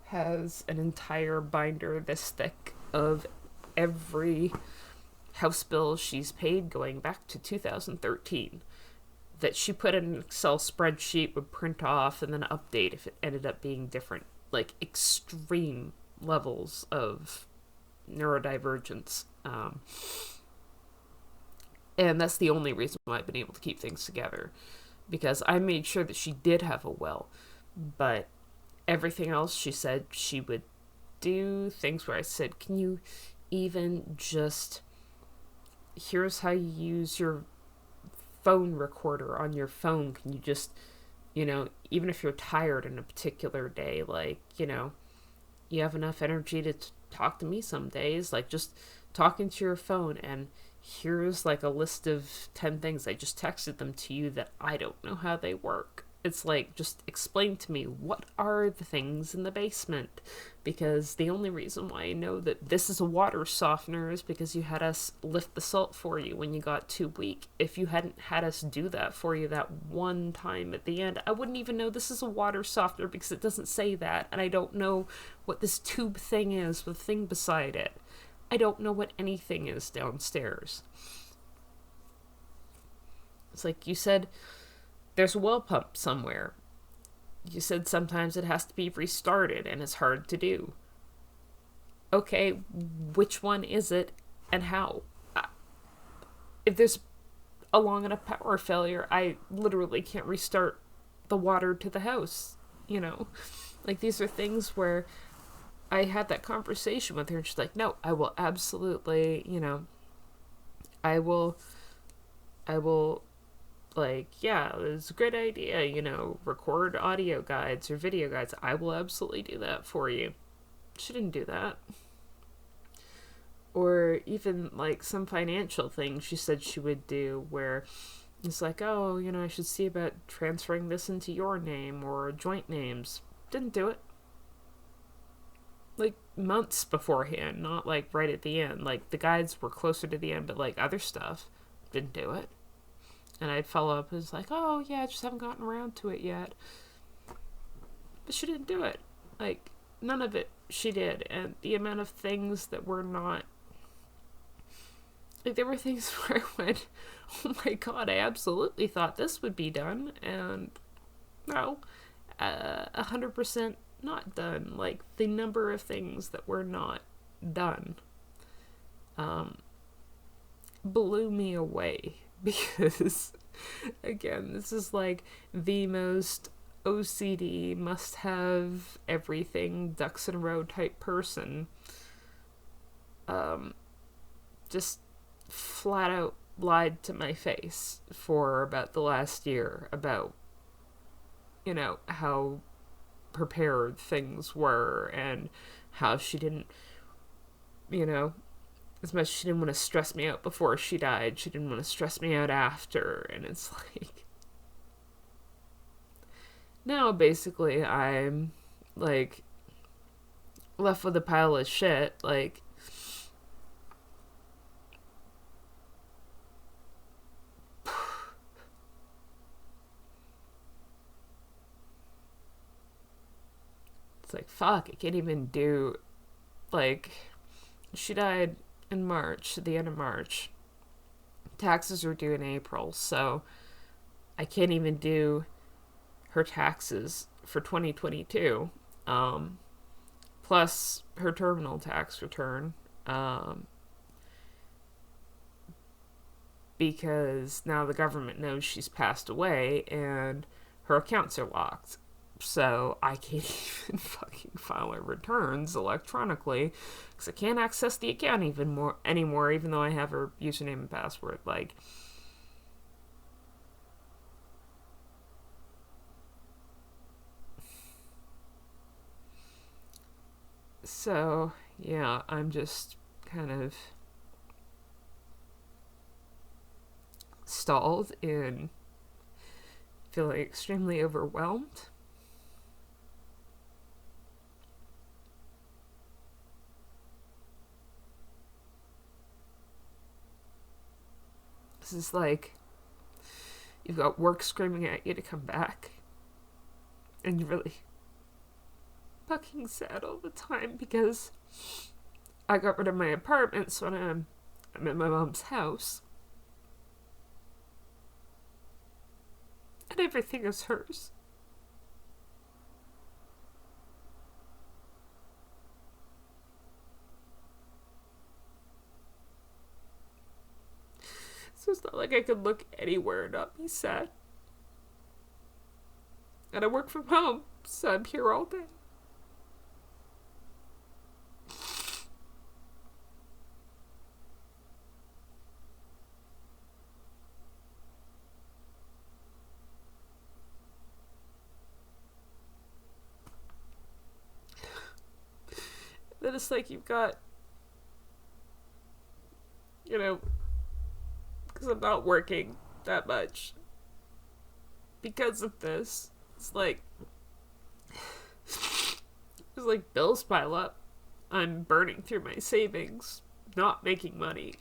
has an entire binder this thick of every house bill she's paid going back to 2013 that she put in an Excel spreadsheet, would print off, and then update if it ended up being different. Like, extreme levels of neurodivergence. And that's the only reason why I've been able to keep things together. because I made sure that she did have a will. But everything else she said she would do. Things where I said, can you even just, here's how you use your phone recorder on your phone. Can you just, even if you're tired in a particular day, like, you have enough energy to talk to me some days, like just talking to your phone, and here's like a list of 10 things. I just texted them to you that I don't know how they work. It's like, just explain to me, what are the things in the basement? Because the only reason why I know that this is a water softener is because you had us lift the salt for you when you got too weak. If you hadn't had us do that for you that one time at the end, I wouldn't even know this is a water softener, because it doesn't say that. And I don't know what this tube thing is with the thing beside it. I don't know what anything is downstairs. It's like, you said there's a well pump somewhere. You said sometimes it has to be restarted and it's hard to do. Okay, which one is it and how? If there's a long enough power failure, I literally can't restart the water to the house. Like, these are things where I had that conversation with her, and she's like, no, I will absolutely, I will, like, yeah, it's a great idea, record audio guides or video guides. I will absolutely do that for you. She didn't do that. Or even, like, some financial thing she said she would do, where it's like, oh, I should see about transferring this into your name or joint names. Didn't do it. Like, months beforehand, not like right at the end. Like, the guides were closer to the end, but like other stuff, didn't do it. And I'd follow up, and it's like, oh yeah, I just haven't gotten around to it yet. But she didn't do it. Like, none of it she did. And the amount of things that were not, like, there were things where I went, oh my god, I absolutely thought this would be done, and no, 100% not done. Like, the number of things that were not done blew me away, because again, this is like the most OCD, must have everything ducks in a row type person, just flat out lied to my face for about the last year about how prepared things were, and how she didn't, as much as she didn't want to stress me out before she died, she didn't want to stress me out after. And it's like, now basically I'm like left with a pile of shit. Like, it's like, fuck, I can't even do, like, she died in March, at the end of March. Taxes are due in April, so I can't even do her taxes for 2022, plus her terminal tax return, because now the government knows she's passed away and her accounts are locked. So I can't even fucking file her returns electronically, because I can't access the account anymore, even though I have her username and password. Like, so yeah, I'm just kind of stalled in feeling extremely overwhelmed. This is like, you've got work screaming at you to come back, and you're really fucking sad all the time, because I got rid of my apartment, so I'm at my mom's house, and everything is hers. So it's not like I could look anywhere and not be sad. And I work from home, so I'm here all day. Then it's like you've got, you know, because I'm not working that much because of this. It's like bills pile up. I'm burning through my savings, not making money,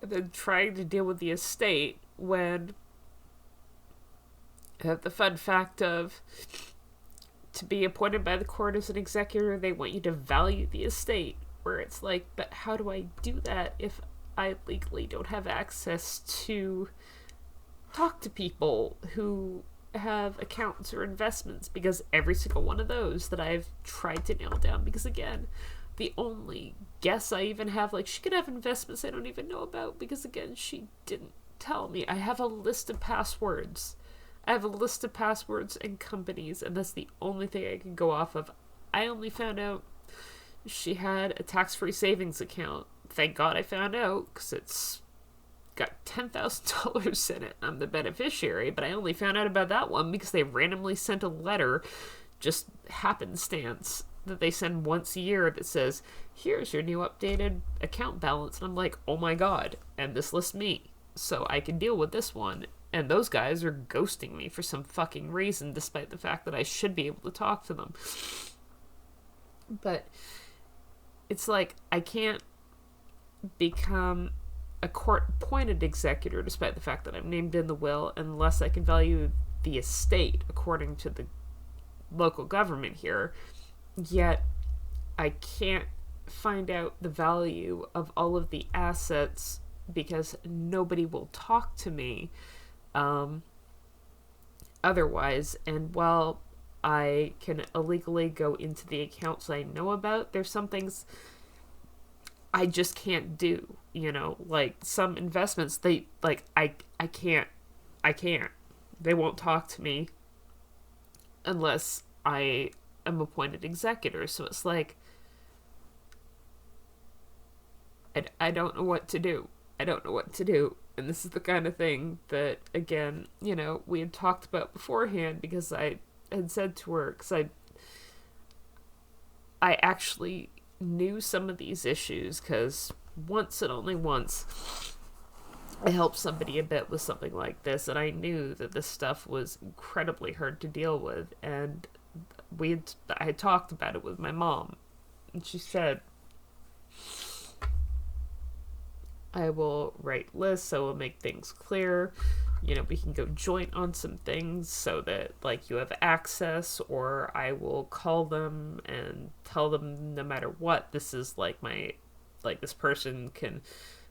and then trying to deal with the estate when I have the fun fact of, to be appointed by the court as an executor, they want you to value the estate. Where it's like, but how do I do that if I legally don't have access to talk to people who have accounts or investments? Because every single one of those that I've tried to nail down, because again, the only guess I even have, like, she could have investments I don't even know about, because again, she didn't tell me. I have a list of passwords. I have a list of passwords and companies, and that's the only thing I can go off of. I only found out she had a tax-free savings account. Thank God I found out, because it's got $10,000 in it. I'm the beneficiary, but I only found out about that one because they randomly sent a letter, just happenstance, that they send once a year that says, here's your new updated account balance. And I'm like, oh my God, and this lists me, so I can deal with this one. And those guys are ghosting me for some fucking reason, despite the fact that I should be able to talk to them. But it's like, I can't become a court-appointed executor, despite the fact that I'm named in the will, unless I can value the estate according to the local government here. Yet, I can't find out the value of all of the assets because nobody will talk to me otherwise. And while I can illegally go into the accounts I know about, there's some things I just can't do, you know, like some investments, they, like, I can't, they won't talk to me unless I am appointed executor. So it's like, I don't know what to do. And this is the kind of thing that, again, you know, we had talked about beforehand, because I had said to her, because I actually knew some of these issues, because once and only once I helped somebody a bit with something like this, and I knew that this stuff was incredibly hard to deal with, and I had talked about it with my mom, and she said, I will write lists, I will make things clear, you know, we can go joint on some things so that, like, you have access, or I will call them and tell them no matter what, this is like this person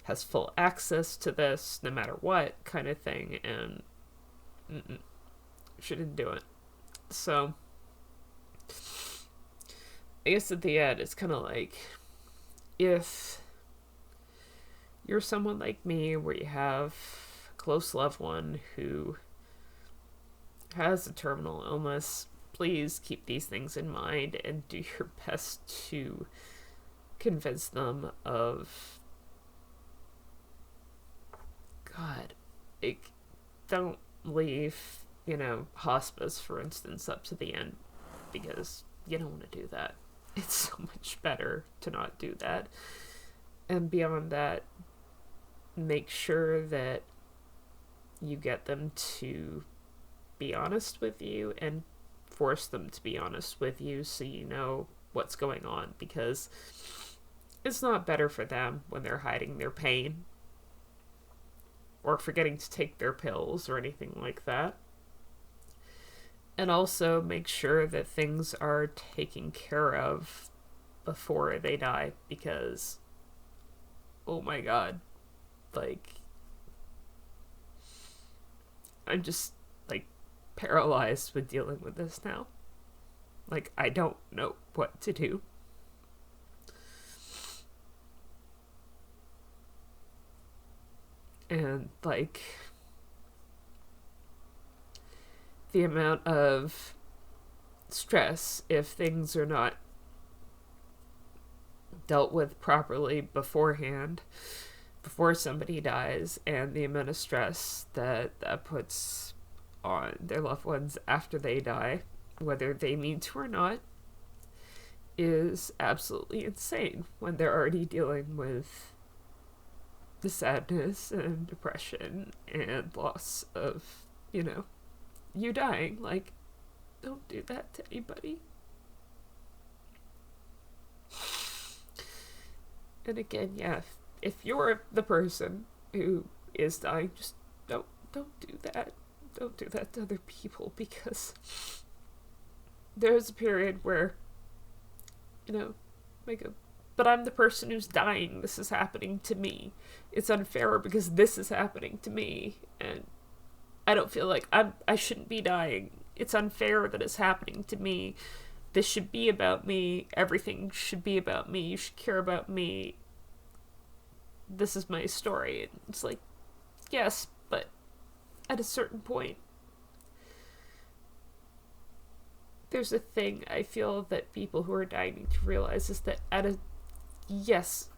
has full access to this no matter what, kind of thing. And she didn't do it. So I guess at the end, it's kind of like, if you're someone like me where you have a close loved one who has a terminal illness, please keep these things in mind and do your best to convince them of, God, don't leave, you know, hospice, for instance, up to the end, because you don't want to do that. It's so much better to not do that. And beyond that, make sure that you get them to be honest with you, and force them to be honest with you so you know what's going on, because it's not better for them when they're hiding their pain or forgetting to take their pills or anything like that. And also make sure that things are taken care of before they die, because, oh my God, like, I'm just, like, paralyzed with dealing with this now. Like, I don't know what to do. And, like, the amount of stress if things are not dealt with properly beforehand, before somebody dies, and the amount of stress that puts on their loved ones after they die, whether they mean to or not, is absolutely insane when they're already dealing with the sadness and depression and loss of, you dying. Like, don't do that to anybody. And again, yeah, if you're the person who is dying, just don't do that. Don't do that to other people, because there's a period where, but I'm the person who's dying. This is happening to me. It's unfair because this is happening to me, and I don't feel like I shouldn't be dying. It's unfair that it's happening to me. This should be about me. Everything should be about me. You should care about me. This is my story. And it's like, yes, but at a certain point, there's a thing I feel that people who are dying need to realize, is that yes,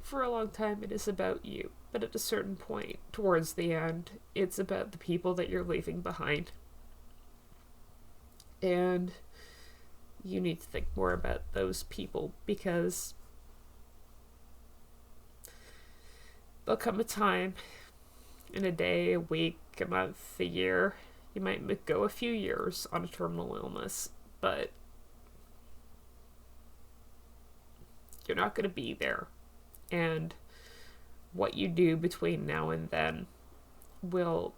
for a long time it is about you, but at a certain point, towards the end, it's about the people that you're leaving behind. And you need to think more about those people, because there'll come a time, in a day, a week, a month, a year, you might go a few years on a terminal illness, but you're not going to be there. And what you do between now and then will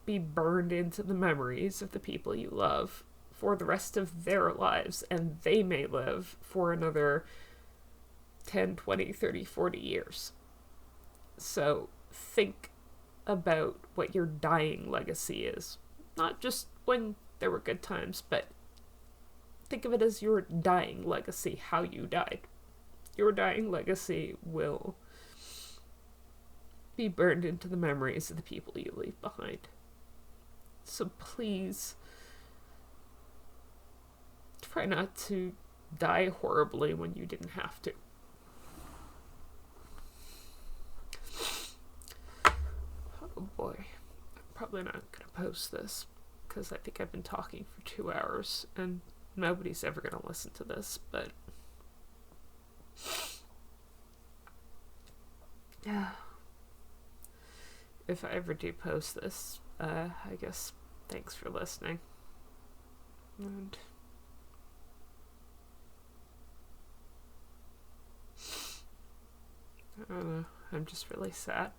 be burned into the memories of the people you love for the rest of their lives, and they may live for another 10, 20, 30, 40 years. So think about what your dying legacy is. Not just when there were good times, but think of it as your dying legacy, how you died. Your dying legacy will be burned into the memories of the people you leave behind. So please try not to die horribly when you didn't have to. Oh boy. I'm probably not going to post this, because I think I've been talking for 2 hours and nobody's ever going to listen to this, but if I ever do post this, I guess thanks for listening. And I don't know, I'm just really sad.